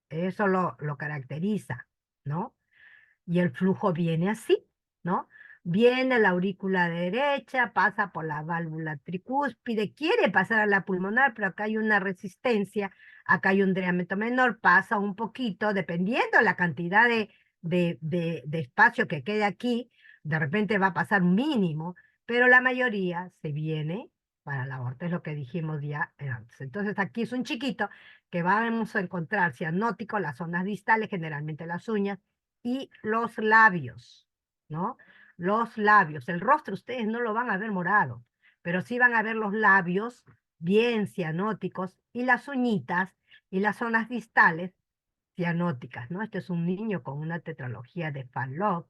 Eso lo caracteriza, ¿no? Y el flujo viene así, ¿no? Viene la aurícula derecha, pasa por la válvula tricúspide, quiere pasar a la pulmonar, pero acá hay una resistencia, acá hay un diámetro menor, pasa un poquito, dependiendo la cantidad de espacio que quede aquí, de repente va a pasar un mínimo, pero la mayoría se viene para la aorta, es lo que dijimos ya antes. Entonces aquí es un chiquito que vamos a encontrar cianótico, las zonas distales, generalmente las uñas, y los labios, ¿no? Los labios. El rostro ustedes no lo van a ver morado, pero sí van a ver los labios bien cianóticos y las uñitas y las zonas distales cianóticas, ¿no? Este es un niño con una tetralogía de Fallot.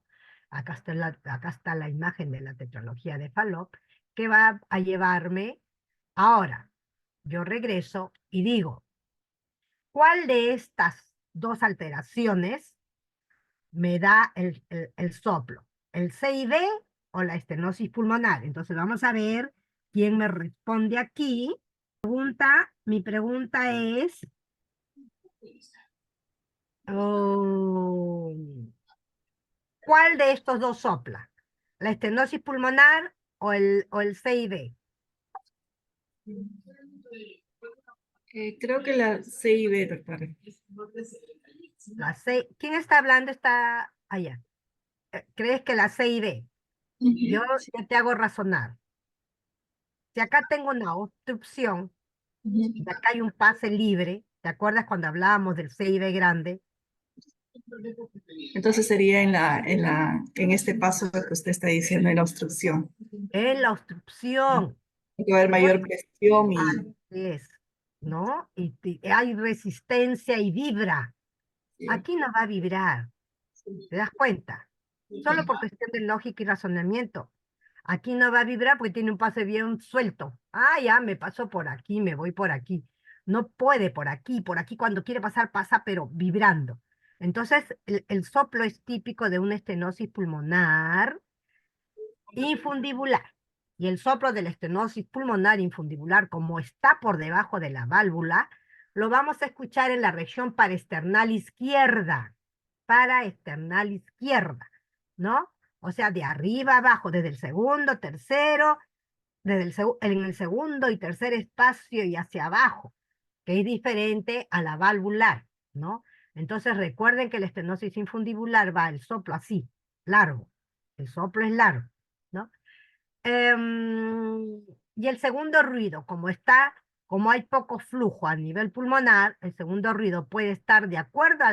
Acá está la imagen de la tetralogía de Fallot, que va a llevarme. Ahora, yo regreso y digo, ¿cuál de estas dos alteraciones me da el soplo? ¿El CIB o la estenosis pulmonar? Entonces vamos a ver quién me responde aquí. Mi pregunta es, ¿cuál de estos dos sopla? ¿La estenosis pulmonar o el CIB? Creo que la C y B, doctora. ¿Quién está hablando? Está allá. ¿Crees que la C y B? Yo te hago razonar. Si acá tengo una obstrucción, y acá hay un pase libre, ¿te acuerdas cuando hablábamos del C y B grande? Entonces sería en este paso que usted está diciendo, en la obstrucción. En la obstrucción. Hay que haber mayor presión y... Así es, ¿no? Y hay resistencia y vibra. Aquí no va a vibrar, ¿te das cuenta? Solo por cuestión de lógica y razonamiento. Aquí no va a vibrar porque tiene un pase bien suelto. Ah, ya me paso por aquí, me voy por aquí. No puede por aquí cuando quiere pasar pasa, pero vibrando. Entonces, el soplo es típico de una estenosis pulmonar infundibular. Y el soplo de la estenosis pulmonar infundibular, como está por debajo de la válvula, lo vamos a escuchar en la región paraesternal izquierda. Paraesternal izquierda, ¿no? O sea, de arriba a abajo, desde el segundo, tercero, en el segundo y tercer espacio y hacia abajo, que es diferente a la valvular, ¿no? Entonces recuerden que la estenosis infundibular va el soplo así, largo. El soplo es largo, ¿no? Y el segundo ruido, como hay poco flujo a nivel pulmonar, el segundo ruido puede estar de acuerdo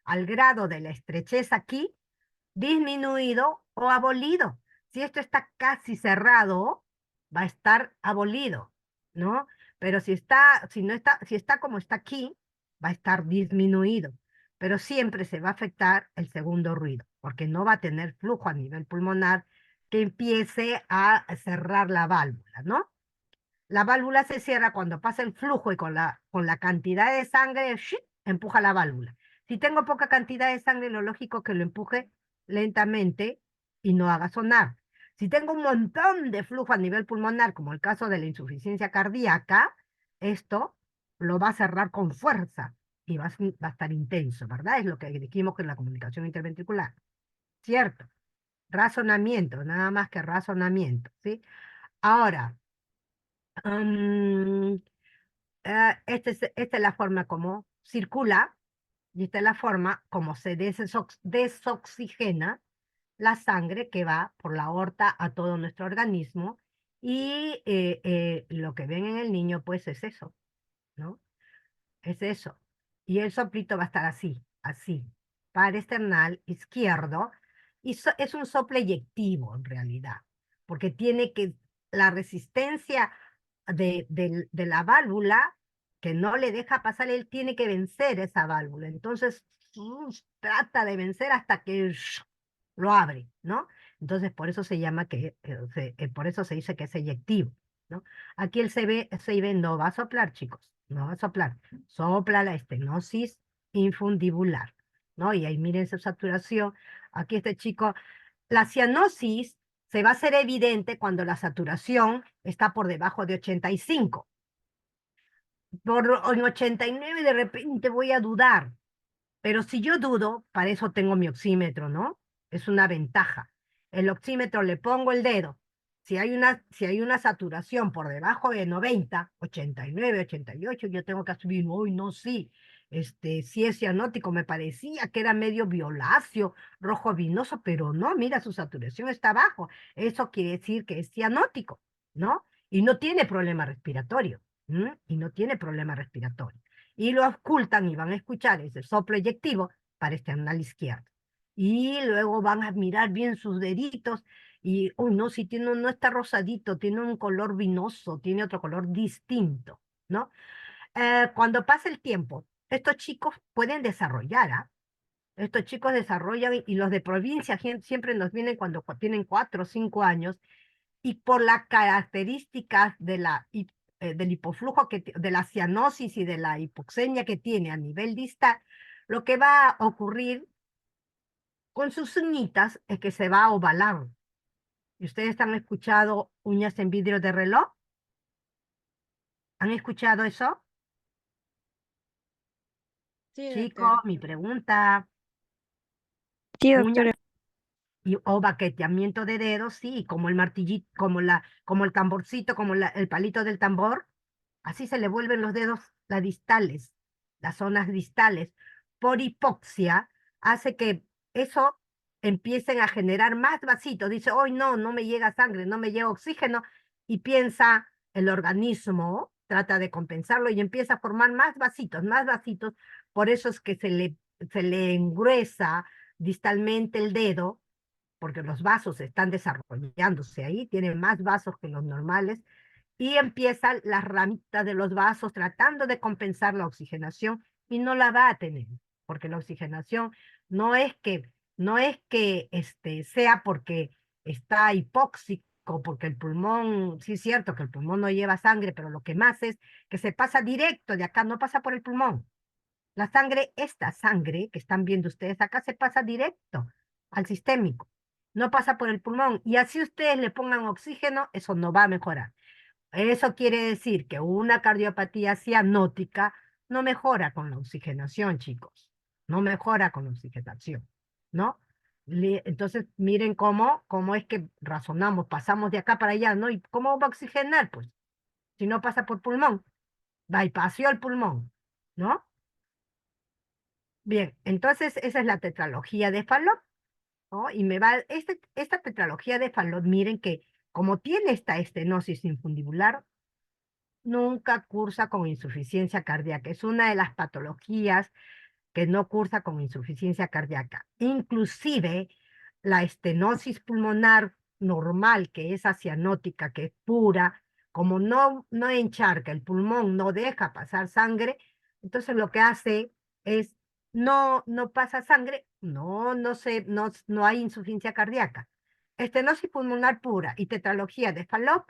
al grado de la estrechez aquí, disminuido o abolido. Si esto está casi cerrado, va a estar abolido, ¿no? Pero si está como está aquí, va a estar disminuido. Pero siempre se va a afectar el segundo ruido, porque no va a tener flujo a nivel pulmonar que empiece a cerrar la válvula, ¿no? La válvula se cierra cuando pasa el flujo y con la cantidad de sangre, ¡shit!, empuja la válvula. Si tengo poca cantidad de sangre, lo lógico es que lo empuje lentamente y no haga sonar. Si tengo un montón de flujo a nivel pulmonar, como el caso de la insuficiencia cardíaca, esto lo va a cerrar con fuerza y va a estar intenso, ¿verdad? Es lo que dijimos que en la comunicación interventricular. ¿Cierto? Razonamiento, nada más que razonamiento, ¿sí? Ahora, mm, esta es la forma como circula y esta es la forma como se desoxigena la sangre que va por la aorta a todo nuestro organismo y lo que ven en el niño pues es eso, ¿no? Es eso. Y el soplito va a estar así, así, par esternal izquierdo, y es un soplo eyectivo en realidad, porque tiene que, la resistencia de la válvula, que no le deja pasar, él tiene que vencer esa válvula. Entonces, trata de vencer hasta que lo abre, ¿no? Entonces, por eso se llama por eso se dice que es eyectivo, ¿no? Aquí el CB no va a soplar, chicos, no va a soplar. Sopla la estenosis infundibular, ¿no? Y ahí miren su saturación. Aquí este chico, la cianosis se va a hacer evidente cuando la saturación está por debajo de 85. En 89 de repente voy a dudar, pero si yo dudo, para eso tengo mi oxímetro, ¿no? Es una ventaja. El oxímetro le pongo el dedo. Si hay una saturación por debajo de 90, 89, 88, yo tengo que subir, uy, no, sí. Si es cianótico, me parecía que era medio violáceo, rojo vinoso, pero no, mira, su saturación está bajo. Eso quiere decir que es cianótico, ¿no? Y no tiene problema respiratorio. Y no tiene problema respiratorio. Y lo ocultan y van a escuchar ese soplo eyectivo para esternal izquierdo. Y luego van a mirar bien sus deditos y, uy, no, si no está rosadito, tiene un color vinoso, tiene otro color distinto, ¿no? Cuando pasa el tiempo, estos chicos pueden desarrollar, ¿ah? Estos chicos desarrollan y los de provincia siempre nos vienen cuando tienen 4 o 5 años y por las características del hipoflujo, de la cianosis y de la hipoxemia que tiene a nivel distal, lo que va a ocurrir con sus uñitas es que se va a ovalar. ¿Y ustedes han escuchado uñas en vidrio de reloj? ¿Han escuchado eso? Sí, Chicos, doctora. mi pregunta. Sí, Uñas doctora. o baqueteamiento de dedos, sí, como el martillito, como el tamborcito, como el palito del tambor. Así se le vuelven los dedos, las distales, las zonas distales. Por hipoxia hace que eso empiecen a generar más vasitos. Dice, hoy no, no me llega sangre, no me llega oxígeno. Y piensa el organismo, trata de compensarlo y empieza a formar más vasitos, más vasitos. Por eso es que se le engruesa distalmente el dedo, porque los vasos están desarrollándose ahí, tienen más vasos que los normales y empiezan las ramitas de los vasos tratando de compensar la oxigenación y no la va a tener, porque la oxigenación no es que, sea porque está hipóxico, porque el pulmón, sí es cierto que el pulmón no lleva sangre, pero lo que más es que se pasa directo de acá, no pasa por el pulmón. La sangre, esta sangre que están viendo ustedes acá, se pasa directo al sistémico, no pasa por el pulmón. Y así ustedes le pongan oxígeno, eso no va a mejorar. Eso quiere decir que una cardiopatía cianótica no mejora con la oxigenación, chicos. No mejora con la oxigenación, ¿no? Entonces, miren cómo es que razonamos, pasamos de acá para allá, ¿no? ¿Y cómo va a oxigenar? Pues, si no pasa por pulmón, bypassó el pulmón, ¿no? Bien, entonces esa es la tetralogía de Fallot, ¿no? Y esta tetralogía de Fallot, miren que como tiene esta estenosis infundibular, nunca cursa con insuficiencia cardíaca. Es una de las patologías que no cursa con insuficiencia cardíaca. Inclusive la estenosis pulmonar normal, que es acianótica, que es pura, como no encharca el pulmón, no deja pasar sangre, entonces lo que hace es no pasa sangre, no hay insuficiencia cardíaca. Estenosis pulmonar pura y tetralogía de Fallot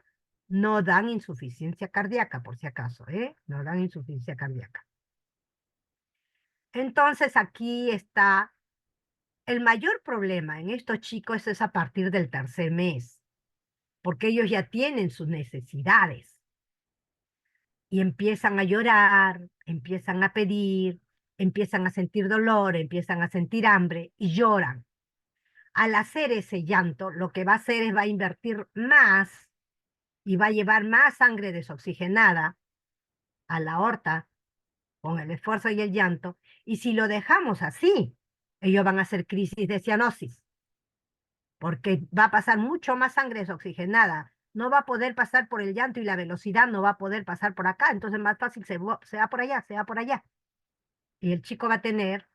No dan insuficiencia cardíaca, por si acaso, ¿eh? No dan insuficiencia cardíaca. Entonces aquí está el mayor problema en estos chicos es a partir del tercer mes, porque ellos ya tienen sus necesidades y empiezan a llorar, empiezan a pedir, empiezan a sentir dolor, empiezan a sentir hambre y lloran. Al hacer ese llanto, lo que va a hacer es va a invertir más y va a llevar más sangre desoxigenada a la aorta con el esfuerzo y el llanto. Y si lo dejamos así, ellos van a hacer crisis de cianosis, porque va a pasar mucho más sangre desoxigenada. No va a poder pasar por el llanto y la velocidad no va a poder pasar por acá. Entonces más fácil se va por allá, se va por allá. Y el chico va a tener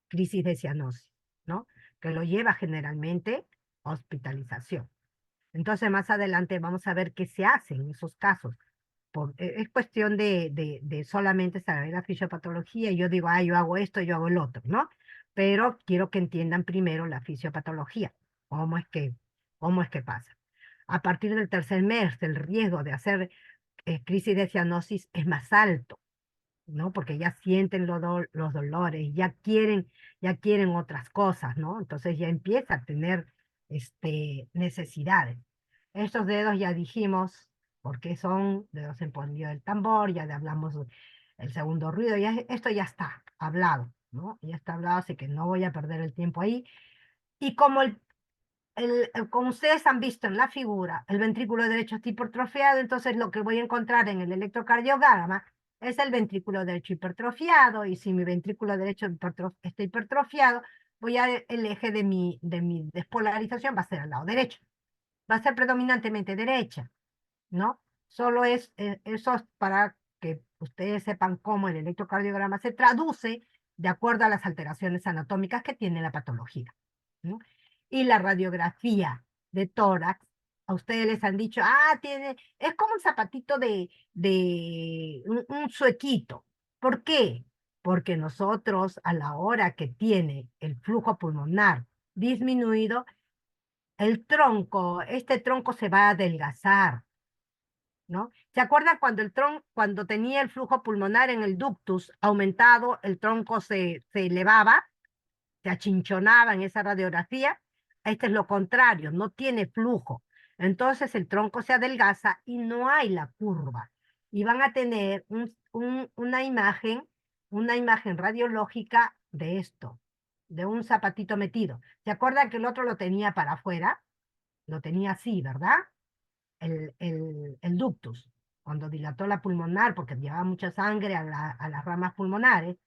crisis de cianosis, ¿no? Que lo lleva generalmente a hospitalización. Entonces, más adelante vamos a ver qué se hace en esos casos. Es cuestión de solamente saber la fisiopatología. Y yo digo, yo hago esto, yo hago el otro, ¿no? Pero quiero que entiendan primero la fisiopatología. ¿Cómo es que pasa? A partir del tercer mes, el riesgo de hacer crisis de cianosis es más alto, ¿no? Porque ya sienten los dolores, ya quieren otras cosas, ¿no? Entonces ya empieza a tener necesidades. Estos dedos ya dijimos porque son dedos en polillo del tambor, ya hablamos el segundo ruido, esto ya está hablado, ¿no? Ya está hablado, así que no voy a perder el tiempo ahí. Y como ustedes han visto en la figura, el ventrículo derecho está hipertrofiado, entonces lo que voy a encontrar en el electrocardiograma es el ventrículo derecho hipertrofiado, y si mi ventrículo derecho está hipertrofiado, el eje de mi despolarización va a ser al lado derecho. Va a ser predominantemente derecha, ¿no? Solo eso es para que ustedes sepan cómo el electrocardiograma se traduce de acuerdo a las alteraciones anatómicas que tiene la patología, ¿no? Y la radiografía de tórax, a ustedes les han dicho, es como un zapatito un suequito. ¿Por qué? Porque nosotros a la hora que tiene el flujo pulmonar disminuido, este tronco se va a adelgazar, ¿no? ¿Se acuerdan cuando tenía el flujo pulmonar en el ductus aumentado, el tronco se elevaba, se achinchonaba en esa radiografía? Este es lo contrario, no tiene flujo. Entonces el tronco se adelgaza y no hay la curva. Y van a tener una imagen radiológica de esto, de un zapatito metido. ¿Se acuerdan que el otro lo tenía para afuera? Lo tenía así, ¿verdad? El ductus, cuando dilató la pulmonar, porque llevaba mucha sangre a las ramas pulmonares,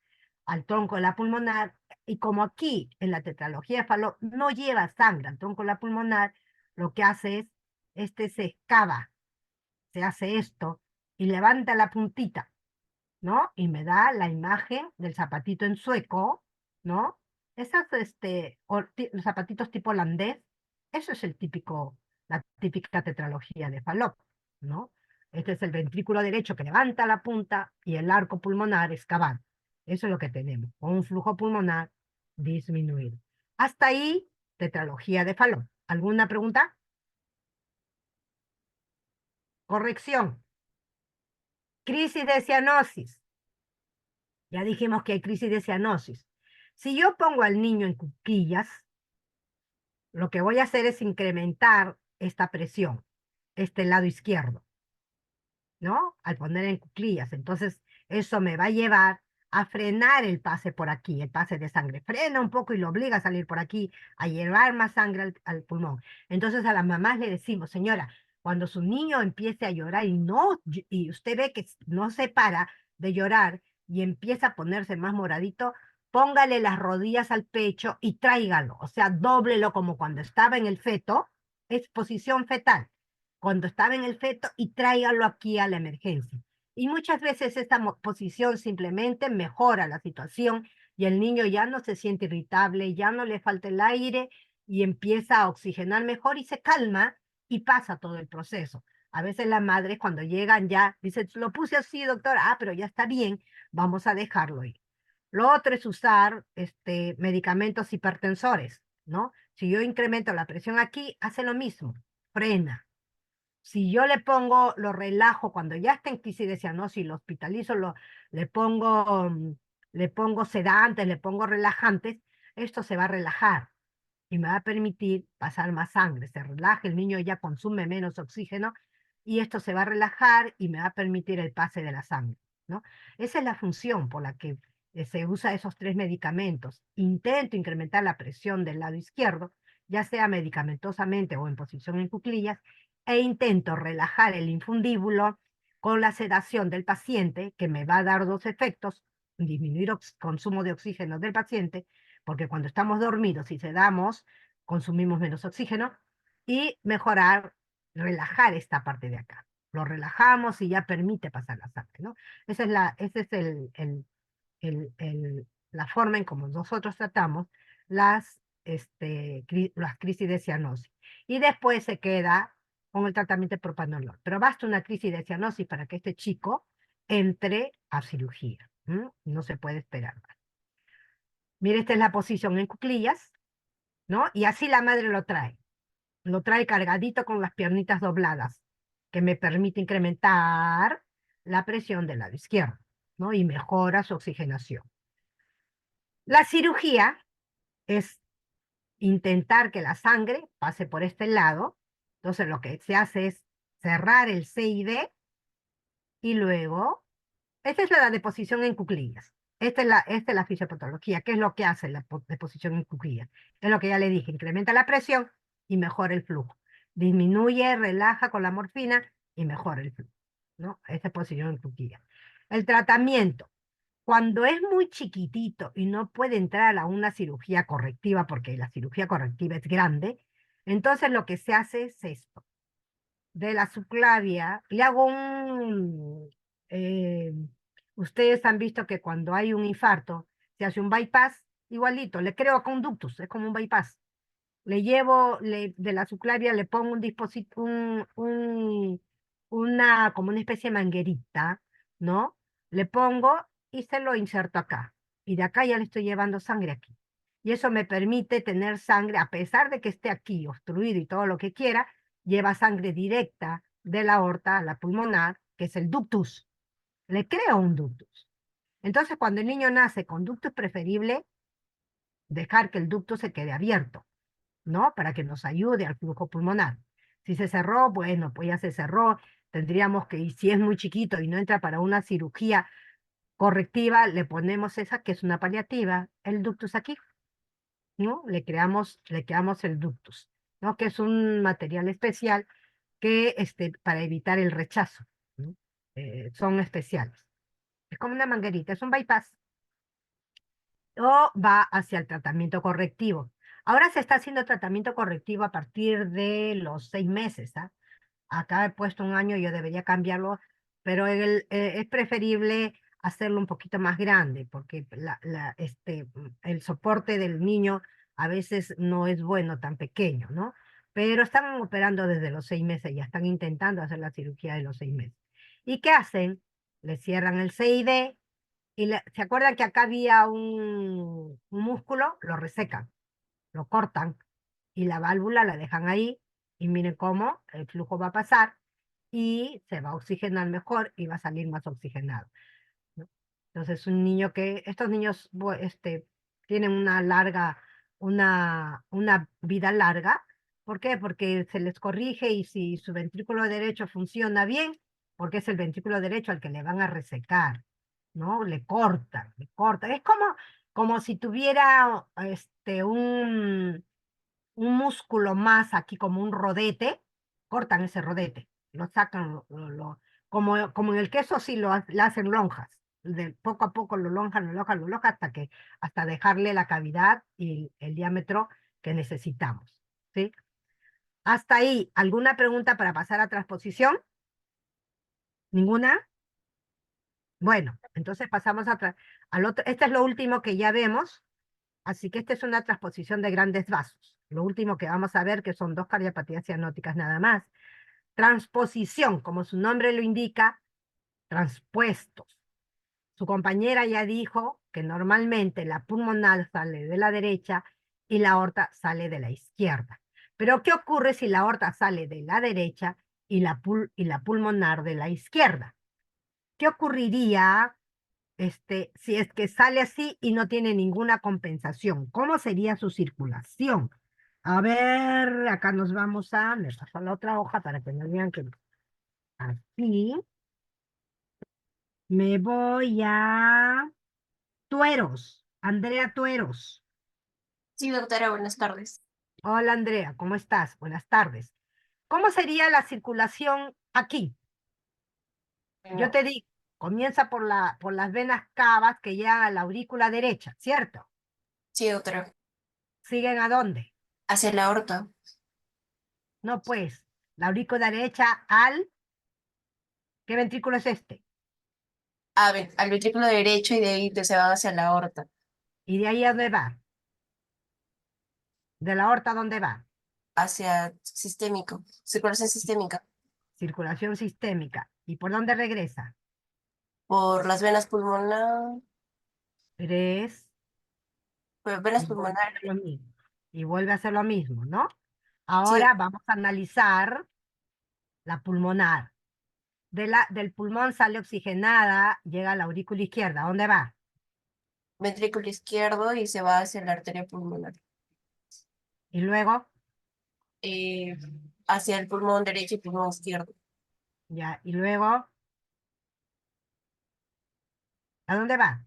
al tronco de la pulmonar, y como aquí en la tetralogía de Fallot no lleva sangre al tronco de la pulmonar, lo que hace es, se excava, se hace esto, y levanta la puntita, ¿no? Y me da la imagen del zapatito en sueco, ¿no? Esos, los zapatitos tipo holandés, eso es la típica tetralogía de Fallot, ¿no? Este es el ventrículo derecho que levanta la punta y el arco pulmonar excavado. Eso es lo que tenemos, con un flujo pulmonar disminuido. Hasta ahí, tetralogía de Fallot. ¿Alguna pregunta? Corrección. Crisis de cianosis. Ya dijimos que hay crisis de cianosis. Si yo pongo al niño en cuclillas, lo que voy a hacer es incrementar esta presión, este lado izquierdo, ¿no? Al poner en cuclillas. Entonces, eso me va a llevar a frenar el pase por aquí, el pase de sangre. Frena un poco y lo obliga a salir por aquí, a llevar más sangre al pulmón. Entonces, a las mamás le decimos, señora, cuando su niño empiece a llorar y usted ve que no se para de llorar y empieza a ponerse más moradito, póngale las rodillas al pecho y tráigalo. O sea, dóblelo como cuando estaba en el feto, es posición fetal. Cuando estaba en el feto, y tráigalo aquí a la emergencia. Y muchas veces esta posición simplemente mejora la situación y el niño ya no se siente irritable, ya no le falta el aire y empieza a oxigenar mejor y se calma y pasa todo el proceso. A veces las madres cuando llegan ya dicen, lo puse así, doctora, pero ya está bien, vamos a dejarlo ir. Lo otro es usar medicamentos hipertensores, ¿no? Si yo incremento la presión aquí, hace lo mismo, frena. Si yo le pongo, lo relajo, cuando ya está en crisis de cianosis, lo hospitalizo, le le pongo sedantes, le pongo relajantes, esto se va a relajar y me va a permitir pasar más sangre. Se relaja, el niño ya consume menos oxígeno y esto se va a relajar y me va a permitir el pase de la sangre, ¿no? Esa es la función por la que se usa esos 3 medicamentos. Intento incrementar la presión del lado izquierdo, ya sea medicamentosamente o en posición en cuclillas, e intento relajar el infundíbulo con la sedación del paciente, que me va a dar dos efectos: disminuir consumo de oxígeno del paciente, porque cuando estamos dormidos y sedamos, consumimos menos oxígeno, y mejorar, relajar esta parte de acá. Lo relajamos y ya permite pasar la sangre, ¿no? Ese es la forma en como nosotros tratamos las crisis de cianosis. Y después se queda con el tratamiento de propanolol. Pero basta una crisis de cianosis para que este chico entre a cirugía. No se puede esperar más. Mire, esta es la posición en cuclillas, ¿no? Y así la madre lo trae. Lo trae cargadito con las piernitas dobladas, que me permite incrementar la presión del lado izquierdo, ¿no? Y mejora su oxigenación. La cirugía es intentar que la sangre pase por este lado. Entonces lo que se hace es cerrar el CID y luego, esta es la deposición en cuclillas. Esta es la fisiopatología. ¿Qué es lo que hace la deposición en cuclillas? Es lo que ya le dije: incrementa la presión y mejora el flujo. Disminuye, relaja con la morfina y mejora el flujo, ¿no? Esta es posición en cuclillas. El tratamiento: cuando es muy chiquitito y no puede entrar a una cirugía correctiva, porque la cirugía correctiva es grande, entonces lo que se hace es esto. De la subclavia, le hago ustedes han visto que cuando hay un infarto, se hace un bypass, igualito, le creo conductus, es como un bypass. Le llevo, de la subclavia le pongo un dispositivo, como una especie de manguerita, ¿no? Le pongo y se lo inserto acá. Y de acá ya le estoy llevando sangre aquí. Y eso me permite tener sangre, a pesar de que esté aquí obstruido y todo lo que quiera, lleva sangre directa de la aorta a la pulmonar, que es el ductus. Le creo un ductus. Entonces, cuando el niño nace con ductus, preferible dejar que el ductus se quede abierto, ¿no? Para que nos ayude al flujo pulmonar. Si se cerró, bueno, pues ya se cerró. Tendríamos que, y si es muy chiquito y no entra para una cirugía correctiva, le ponemos esa que es una paliativa, el ductus aquí, ¿no? Le creamos el ductus, ¿no? Que es un material especial que, para evitar el rechazo, ¿no? Son especiales. Es como una manguerita, es un bypass. O va hacia el tratamiento correctivo. Ahora se está haciendo tratamiento correctivo a partir de los 6 meses, ¿ah? Acá he puesto 1 año, yo debería cambiarlo, pero es preferible hacerlo un poquito más grande, porque el soporte del niño a veces no es bueno tan pequeño, ¿no? Pero están operando desde los 6 meses, ya están intentando hacer la cirugía de los 6 meses. ¿Y qué hacen? Le cierran el CID, y ¿se acuerdan que acá había un músculo? Lo resecan, lo cortan, y la válvula la dejan ahí, y miren cómo el flujo va a pasar, y se va a oxigenar mejor, y va a salir más oxigenado, ¿no? Entonces, estos niños tienen una vida larga. ¿Por qué? Porque se les corrige, y si su ventrículo derecho funciona bien, porque es el ventrículo derecho al que le van a resecar, ¿no? Le cortan, le cortan. Es como si tuviera un músculo más aquí, como un rodete, cortan ese rodete, lo sacan, como en el queso, sí le hacen lonjas. Poco a poco lo lonjan, hasta dejarle la cavidad y el diámetro que necesitamos, ¿sí? Hasta ahí, ¿alguna pregunta para pasar a transposición? ¿Ninguna? Bueno, entonces pasamos al otro. Este es lo último que ya vemos, así que esta es una transposición de grandes vasos. Lo último que vamos a ver, que son 2 cardiopatías cianóticas nada más. Transposición, como su nombre lo indica, transpuestos. Su compañera ya dijo que normalmente la pulmonar sale de la derecha y la aorta sale de la izquierda. Pero ¿qué ocurre si la aorta sale de la derecha y la pulmonar de la izquierda. ¿Qué ocurriría si es que sale así y no tiene ninguna compensación? ¿Cómo sería su circulación? A ver, acá nos vamos a... Me paso la otra hoja para que no vean que... Así. Me voy a... Tueros. Andrea Tueros. Sí, doctora, buenas tardes. Hola Andrea, ¿cómo estás? Buenas tardes. ¿Cómo sería la circulación aquí? Yo te digo, comienza por las venas cavas que llegan a la aurícula derecha, ¿cierto? Sí, doctora. ¿Siguen a dónde? Hacia la aorta. No, pues, la aurícula derecha al... ¿Qué ventrículo es este? A ver, al ventrículo derecho y de ahí se va hacia la aorta. ¿Y de ahí a dónde va? ¿De la aorta a dónde va? Hacia sistémico, circulación sistémica. Circulación sistémica. ¿Y por dónde regresa? Por las venas pulmonares. Tres. Venas Y vuelve a pulmonares. hacer lo mismo. Y vuelve a hacer lo mismo, ¿no? Sí. Ahora vamos a analizar la pulmonar. Del pulmón sale oxigenada, llega a la aurícula izquierda. ¿A dónde va? Ventrículo izquierdo y se va hacia la arteria pulmonar. Y luego, Hacia el pulmón derecho y pulmón izquierdo. ya, y luego, ¿a dónde va?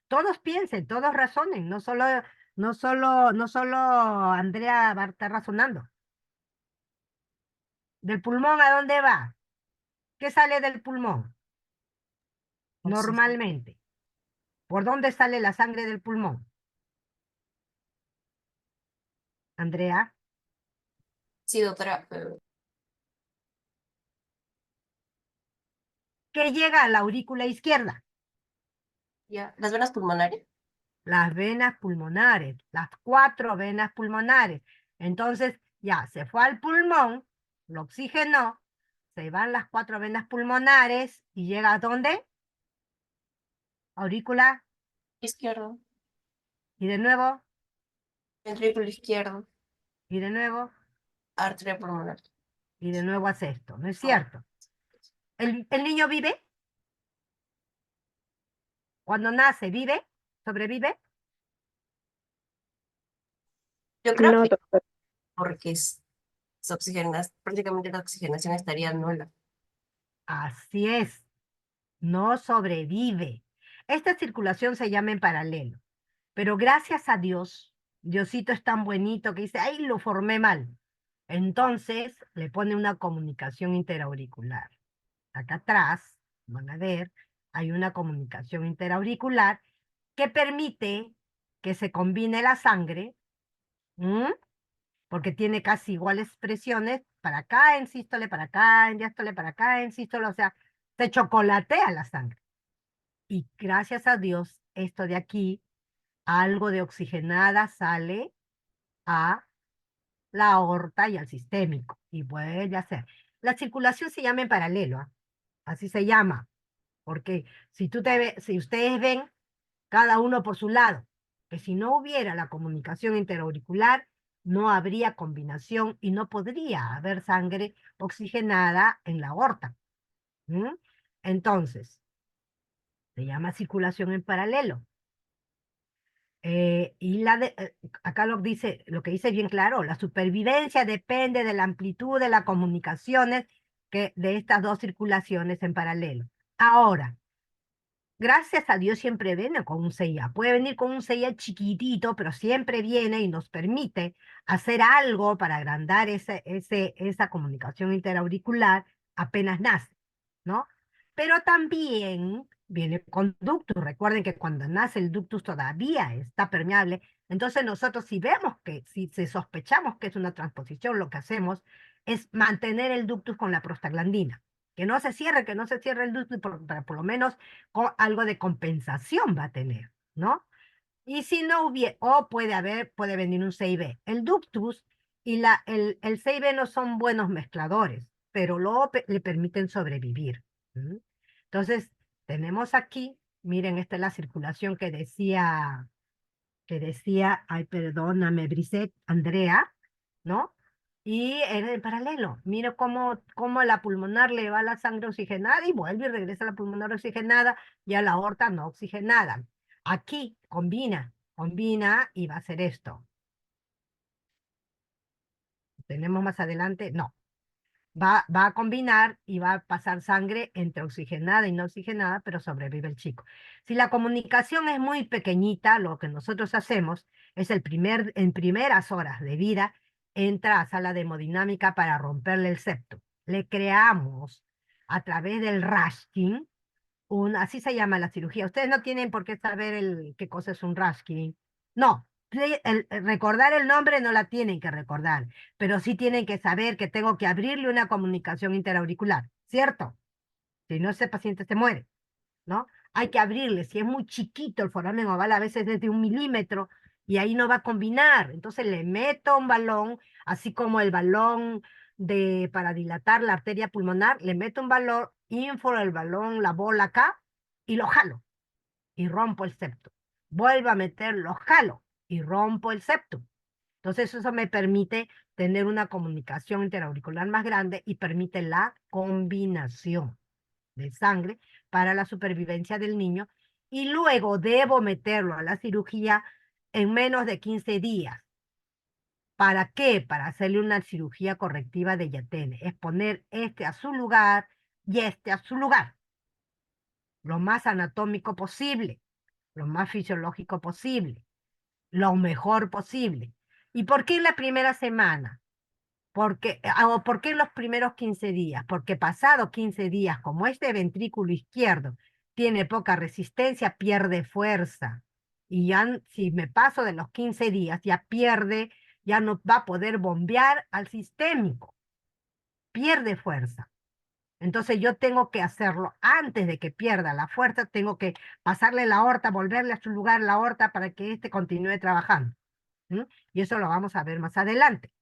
Todos piensen, todos razonen, no solo Andrea va a estar razonando. ¿Del pulmón a dónde va? ¿Qué sale del pulmón? Normalmente. ¿Por dónde sale la sangre del pulmón? Andrea, Sí, doctora. ¿qué llega a la aurícula izquierda? Ya, las venas pulmonares. Las venas pulmonares, las 4 venas pulmonares. Entonces, ya, se fue al pulmón, lo oxigenó, se van las 4 venas pulmonares y llega ¿a dónde? Aurícula, Izquierdo. y de nuevo, Ventrículo izquierdo. y de nuevo, Arteria pulmonar. y de nuevo hace esto, ¿no es cierto? ¿El niño vive? Cuando nace, ¿vive? ¿Sobrevive? Yo creo No, que doctora. porque prácticamente la oxigenación estaría nula. Así es, no sobrevive. Esta circulación se llama en paralelo, pero gracias a Dios, Diosito es tan bonito que dice, ay, lo formé mal. Entonces le pone una comunicación interauricular. Acá atrás, van a ver, hay una comunicación interauricular que permite que se combine la sangre, ¿m? Porque tiene casi iguales presiones, para acá en sístole, para acá en diástole, para acá en sístole, o sea, se chocolatea la sangre. Y gracias a Dios, esto de aquí, algo de oxigenada sale a la aorta y al sistémico, y vuelve a ser. La circulación se llama en paralelo, ¿ah? Así se llama, porque si ustedes ven, cada uno por su lado, que si no hubiera la comunicación interauricular, no habría combinación y no podría haber sangre oxigenada en la aorta. ¿Mm? Entonces, se llama circulación en paralelo. Acá lo que dice es bien claro, la supervivencia depende de la amplitud de las comunicaciones de estas dos circulaciones en paralelo. Ahora, gracias a Dios siempre viene con un CIA. Puede venir con un CIA chiquitito, pero siempre viene y nos permite hacer algo para agrandar esa comunicación interauricular apenas nace, ¿no? Pero también viene con ductus. Recuerden que cuando nace el ductus todavía está permeable. Entonces nosotros si sospechamos que es una transposición, lo que hacemos es mantener el ductus con la prostaglandina. Que no se cierre el ductus, para por lo menos algo de compensación va a tener, ¿no? Y si no hubiera, o puede venir un CIB. El ductus y el CIB no son buenos mezcladores, pero luego le permiten sobrevivir. ¿M? Entonces, tenemos aquí, miren, esta es la circulación que decía, ay, perdóname, Andrea, ¿no? Y en paralelo, mire cómo a la pulmonar le va la sangre oxigenada y vuelve y regresa a la pulmonar oxigenada y a la aorta no oxigenada. Aquí combina y va a hacer esto. ¿Tenemos más adelante? No. Va a combinar y va a pasar sangre entre oxigenada y no oxigenada, pero sobrevive el chico. Si la comunicación es muy pequeñita, lo que nosotros hacemos es en primeras horas de vida, entra a sala de hemodinámica para romperle el septo. Le creamos a través del Rashkin, así se llama la cirugía. Ustedes no tienen por qué saber qué cosa es un Rashkin. No, recordar el nombre no la tienen que recordar, pero sí tienen que saber que tengo que abrirle una comunicación interauricular, ¿cierto? Si no, ese paciente se muere, ¿no? Hay que abrirle, si es muy chiquito el foramen oval, a veces desde 1 milímetro, y ahí no va a combinar. Entonces le meto un balón, así como el balón para dilatar la arteria pulmonar, le meto un balón, inflo el balón, la bola acá, y lo jalo, y rompo el septo. Vuelvo a meter, lo jalo, y rompo el septo. Entonces eso me permite tener una comunicación interauricular más grande y permite la combinación de sangre para la supervivencia del niño, y luego debo meterlo a la cirugía en menos de 15 días. ¿Para qué? Para hacerle una cirugía correctiva de Yatene. Es poner este a su lugar y este a su lugar. Lo más anatómico posible, lo más fisiológico posible, lo mejor posible. ¿Y por qué en la primera semana? ¿Por qué en los primeros 15 días? Porque pasado 15 días, como este ventrículo izquierdo tiene poca resistencia, pierde fuerza. Y ya si me paso de los 15 días, ya no va a poder bombear al sistémico. Pierde fuerza. Entonces yo tengo que hacerlo antes de que pierda la fuerza, tengo que pasarle la aorta, volverle a su lugar la aorta para que éste continúe trabajando. Y eso lo vamos a ver más adelante.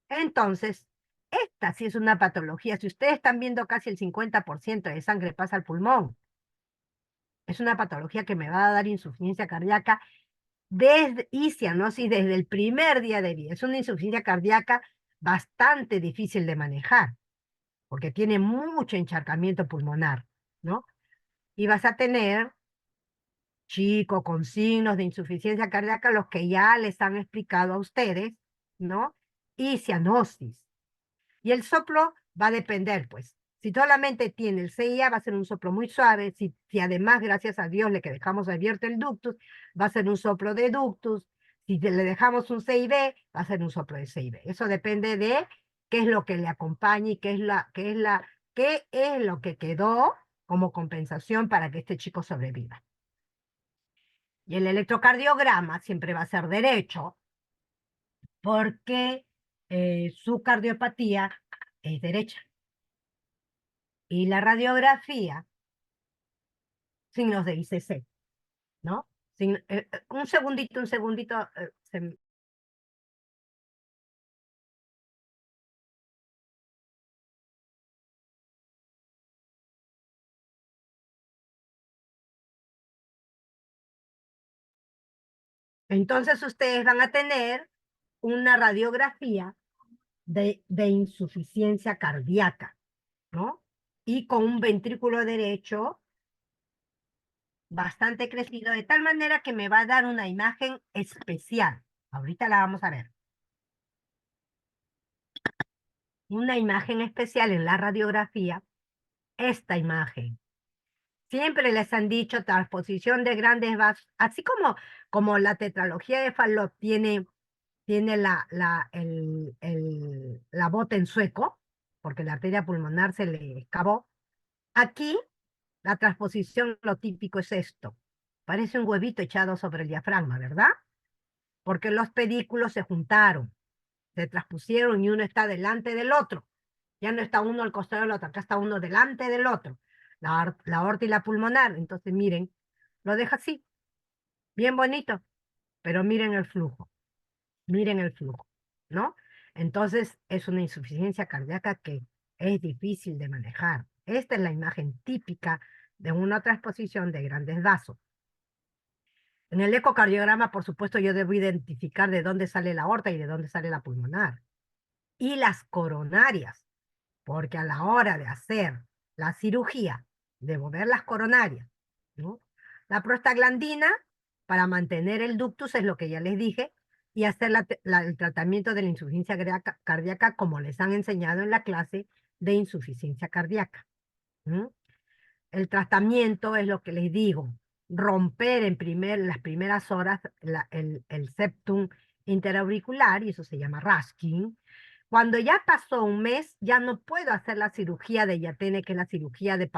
Entonces, esta sí es una patología. Si ustedes están viendo casi el 50% de sangre pasa al pulmón, es una patología que me va a dar insuficiencia cardíaca y cianosis desde el primer día de vida. Es una insuficiencia cardíaca bastante difícil de manejar, porque tiene mucho encharcamiento pulmonar, ¿no? Y vas a tener chicos con signos de insuficiencia cardíaca, los que ya les han explicado a ustedes, ¿no? Y cianosis. Y el soplo va a depender, pues. Si solamente tiene el CIA, va a ser un soplo muy suave. Si además, gracias a Dios, le que dejamos abierto el ductus, va a ser un soplo de ductus. Si le dejamos un CIB, va a ser un soplo de CIB. Eso depende de qué es lo que le acompaña y qué es lo que quedó como compensación para que este chico sobreviva. Y el electrocardiograma siempre va a ser derecho, porque su cardiopatía es derecha. Y la radiografía, signos de ICC, ¿no? Un segundito, entonces ustedes van a tener una radiografía de insuficiencia cardíaca, ¿no? Y con un ventrículo derecho bastante crecido, de tal manera que me va a dar una imagen especial. Ahorita la vamos a ver. Una imagen especial en la radiografía, esta imagen. Siempre les han dicho transposición de grandes vasos, así como la tetralogía de Fallot tiene la bota en sueco, porque la arteria pulmonar se le excavó. Aquí, la transposición, lo típico es esto. Parece un huevito echado sobre el diafragma, ¿verdad? Porque los pedículos se juntaron, se transpusieron y uno está delante del otro. Ya no está uno al costado del otro, acá está uno delante del otro. La aorta y la pulmonar. Entonces, miren, lo deja así, bien bonito, pero miren el flujo, ¿no? Entonces, es una insuficiencia cardíaca que es difícil de manejar. Esta es la imagen típica de una transposición de grandes vasos. En el ecocardiograma, por supuesto, yo debo identificar de dónde sale la aorta y de dónde sale la pulmonar. Y las coronarias, porque a la hora de hacer la cirugía, debo ver las coronarias, ¿no? La prostaglandina, para mantener el ductus, es lo que ya les dije, y hacer el tratamiento de la insuficiencia cardíaca como les han enseñado en la clase de insuficiencia cardíaca. El tratamiento es lo que les digo, romper las primeras horas el septum interauricular, y eso se llama rasking. Cuando ya pasó un mes, ya no puedo hacer la cirugía de Yatene, que es la cirugía de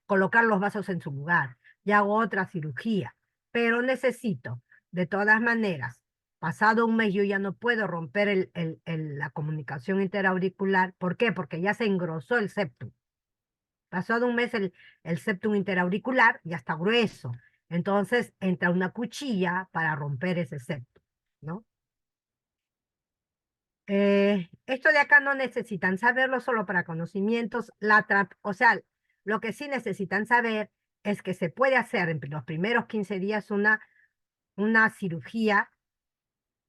colocar los vasos en su lugar. Ya hago otra cirugía, pero necesito, de todas maneras, pasado un mes yo ya no puedo romper la comunicación interauricular. ¿Por qué? Porque ya se engrosó el septum. Pasado un mes el septum interauricular ya está grueso. Entonces entra una cuchilla para romper ese septum, ¿no? Esto de acá no necesitan saberlo solo para conocimientos. O sea, lo que sí necesitan saber es que se puede hacer en los primeros 15 días una cirugía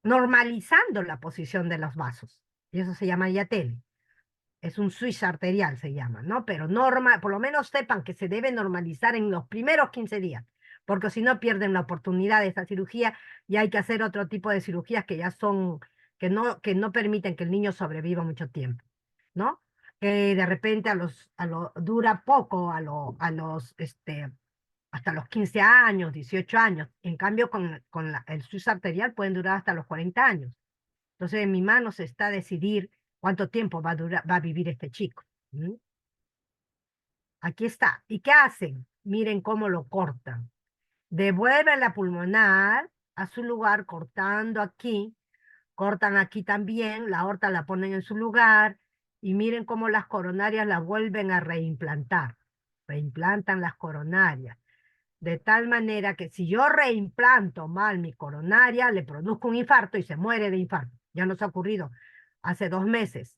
normalizando la posición de los vasos. Y eso se llama Yatene. Es un switch arterial, se llama, ¿no? Pero por lo menos sepan que se debe normalizar en los primeros 15 días, porque si no pierden la oportunidad de esta cirugía y hay que hacer otro tipo de cirugías que ya son, que no permiten que el niño sobreviva mucho tiempo, ¿no? Que de repente dura poco, hasta los 15 años, 18 años. En cambio, con el switch arterial pueden durar hasta los 40 años. Entonces, en mi mano se está decidir cuánto tiempo va a vivir este chico. Aquí está. ¿Y qué hacen? Miren cómo lo cortan. Devuelven la pulmonar a su lugar, cortando aquí. Cortan aquí también, la aorta la ponen en su lugar. Y miren cómo las coronarias la vuelven a reimplantar. Reimplantan las coronarias. De tal manera que si yo reimplanto mal mi coronaria, le produzco un infarto y se muere de infarto. Ya nos ha ocurrido hace 2 meses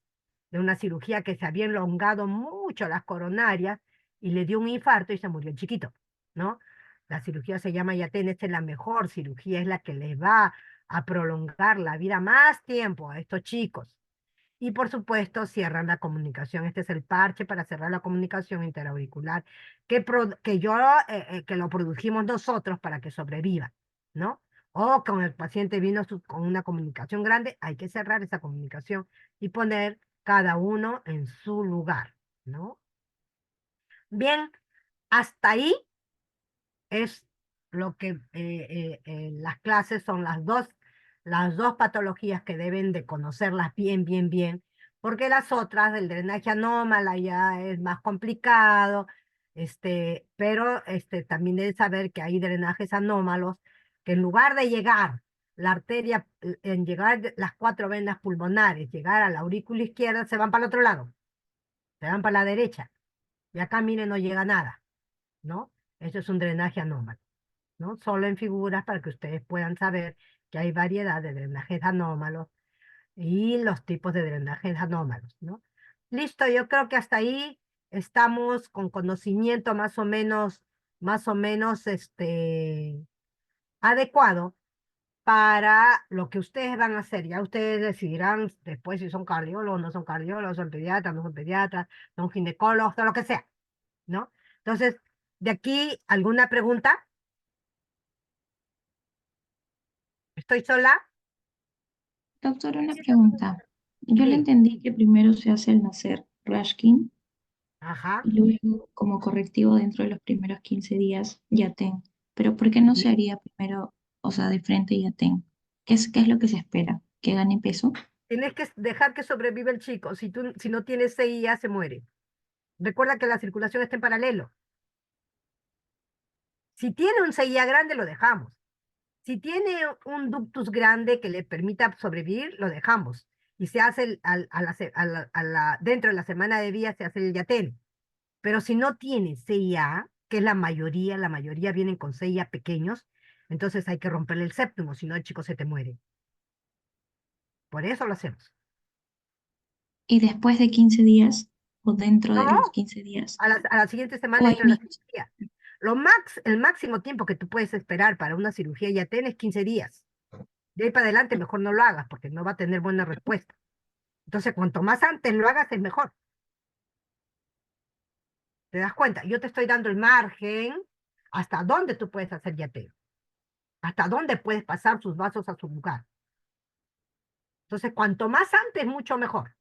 de una cirugía que se había elongado mucho las coronarias y le dio un infarto y se murió el chiquito, ¿no? La cirugía se llama Yatene, esta es la mejor cirugía, es la que les va a prolongar la vida más tiempo a estos chicos. Y por supuesto, cierran la comunicación. Este es el parche para cerrar la comunicación interauricular que lo produjimos nosotros para que sobreviva, ¿no? O con el paciente vino con una comunicación grande, hay que cerrar esa comunicación y poner cada uno en su lugar, ¿no? Bien, hasta ahí es lo que las clases son las dos patologías que deben de conocerlas bien, bien, bien, porque las otras, del drenaje anómala ya es más complicado, pero también deben saber que hay drenajes anómalos, que en lugar de llegar la arteria, en llegar las 4 venas pulmonares, llegar a la aurícula izquierda, se van para el otro lado, se van para la derecha, y acá, miren, no llega nada, ¿no? Eso es un drenaje anómalo, ¿no? Solo en figuras para que ustedes puedan saber que hay variedad de drenajes anómalos y los tipos de drenajes anómalos, ¿no? Listo, yo creo que hasta ahí estamos con conocimiento más o menos adecuado para lo que ustedes van a hacer. Ya ustedes decidirán después si son cardiólogos, no son cardiólogos, son pediatras, no son pediatras, son ginecólogos, o lo que sea, ¿no? Entonces, de aquí, ¿alguna pregunta? ¿Estoy sola? Doctora, una pregunta. Yo le Sí. entendí que primero se hace el nacer Rashkin Ajá. y luego, como correctivo dentro de los primeros 15 días, Yaten. Pero ¿por qué no se haría primero, o sea, de frente Yaten? ¿Qué es lo que se espera? ¿Que gane peso? Tienes que dejar que sobreviva el chico. Si no tienes CIA, se muere. Recuerda que la circulación está en paralelo. Si tiene un CIA grande, lo dejamos. Si tiene un ductus grande que le permita sobrevivir, lo dejamos. Y se hace dentro de la semana de días se hace el Yaten. Pero si no tiene CIA, que es la mayoría vienen con CIA pequeños, entonces hay que romperle el séptimo, si no el chico se te muere. Por eso lo hacemos. Y después de 15 días, o dentro de No, los 15 días, a la siguiente o semana ahí entra la mismo. cirugía. El máximo tiempo que tú puedes esperar para una cirugía YATEN es 15 días. De ahí para adelante mejor no lo hagas porque no va a tener buena respuesta. Entonces, cuanto más antes lo hagas es mejor. ¿Te das cuenta? Yo te estoy dando el margen hasta dónde tú puedes hacer yateo. Hasta dónde puedes pasar sus vasos a su lugar. Entonces, cuanto más antes, mucho mejor.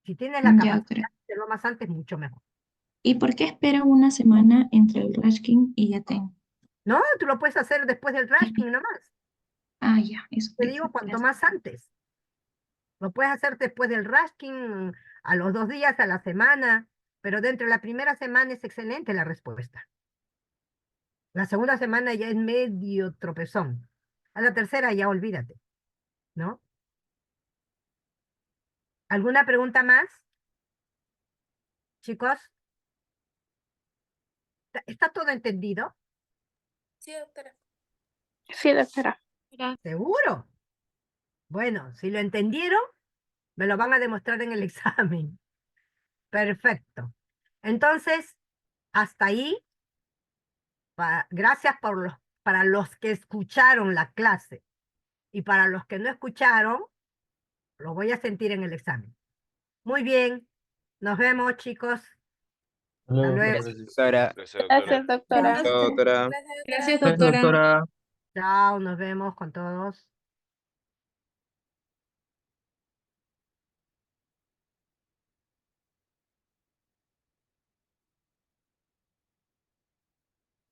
Si tienes la Ya, capacidad doctora. de hacerlo más antes, mucho mejor. ¿Y por qué espero una semana entre el Rashkin y Yaten? No, tú lo puedes hacer después del Rashkin nomás. Ah, ya, eso. Te digo cuanto más antes. Lo puedes hacer después del Rashkin, a los 2 días, a la semana, pero dentro de la primera semana es excelente la respuesta. La segunda semana ya es medio tropezón. A la tercera ya olvídate, ¿no? ¿Alguna pregunta más, chicos? ¿Está todo entendido? Sí, doctora. Sí, doctora. ¿Seguro? Bueno, si lo entendieron, me lo van a demostrar en el examen. Perfecto. Entonces, hasta ahí. Gracias para los que escucharon la clase. Y para los que no escucharon, lo voy a sentir en el examen. Muy bien. Nos vemos, chicos. Hasta luego. Gracias, doctora. Gracias, doctora. Doctora. Gracias, Gracias, doctora. doctora. Chao, nos vemos con todos.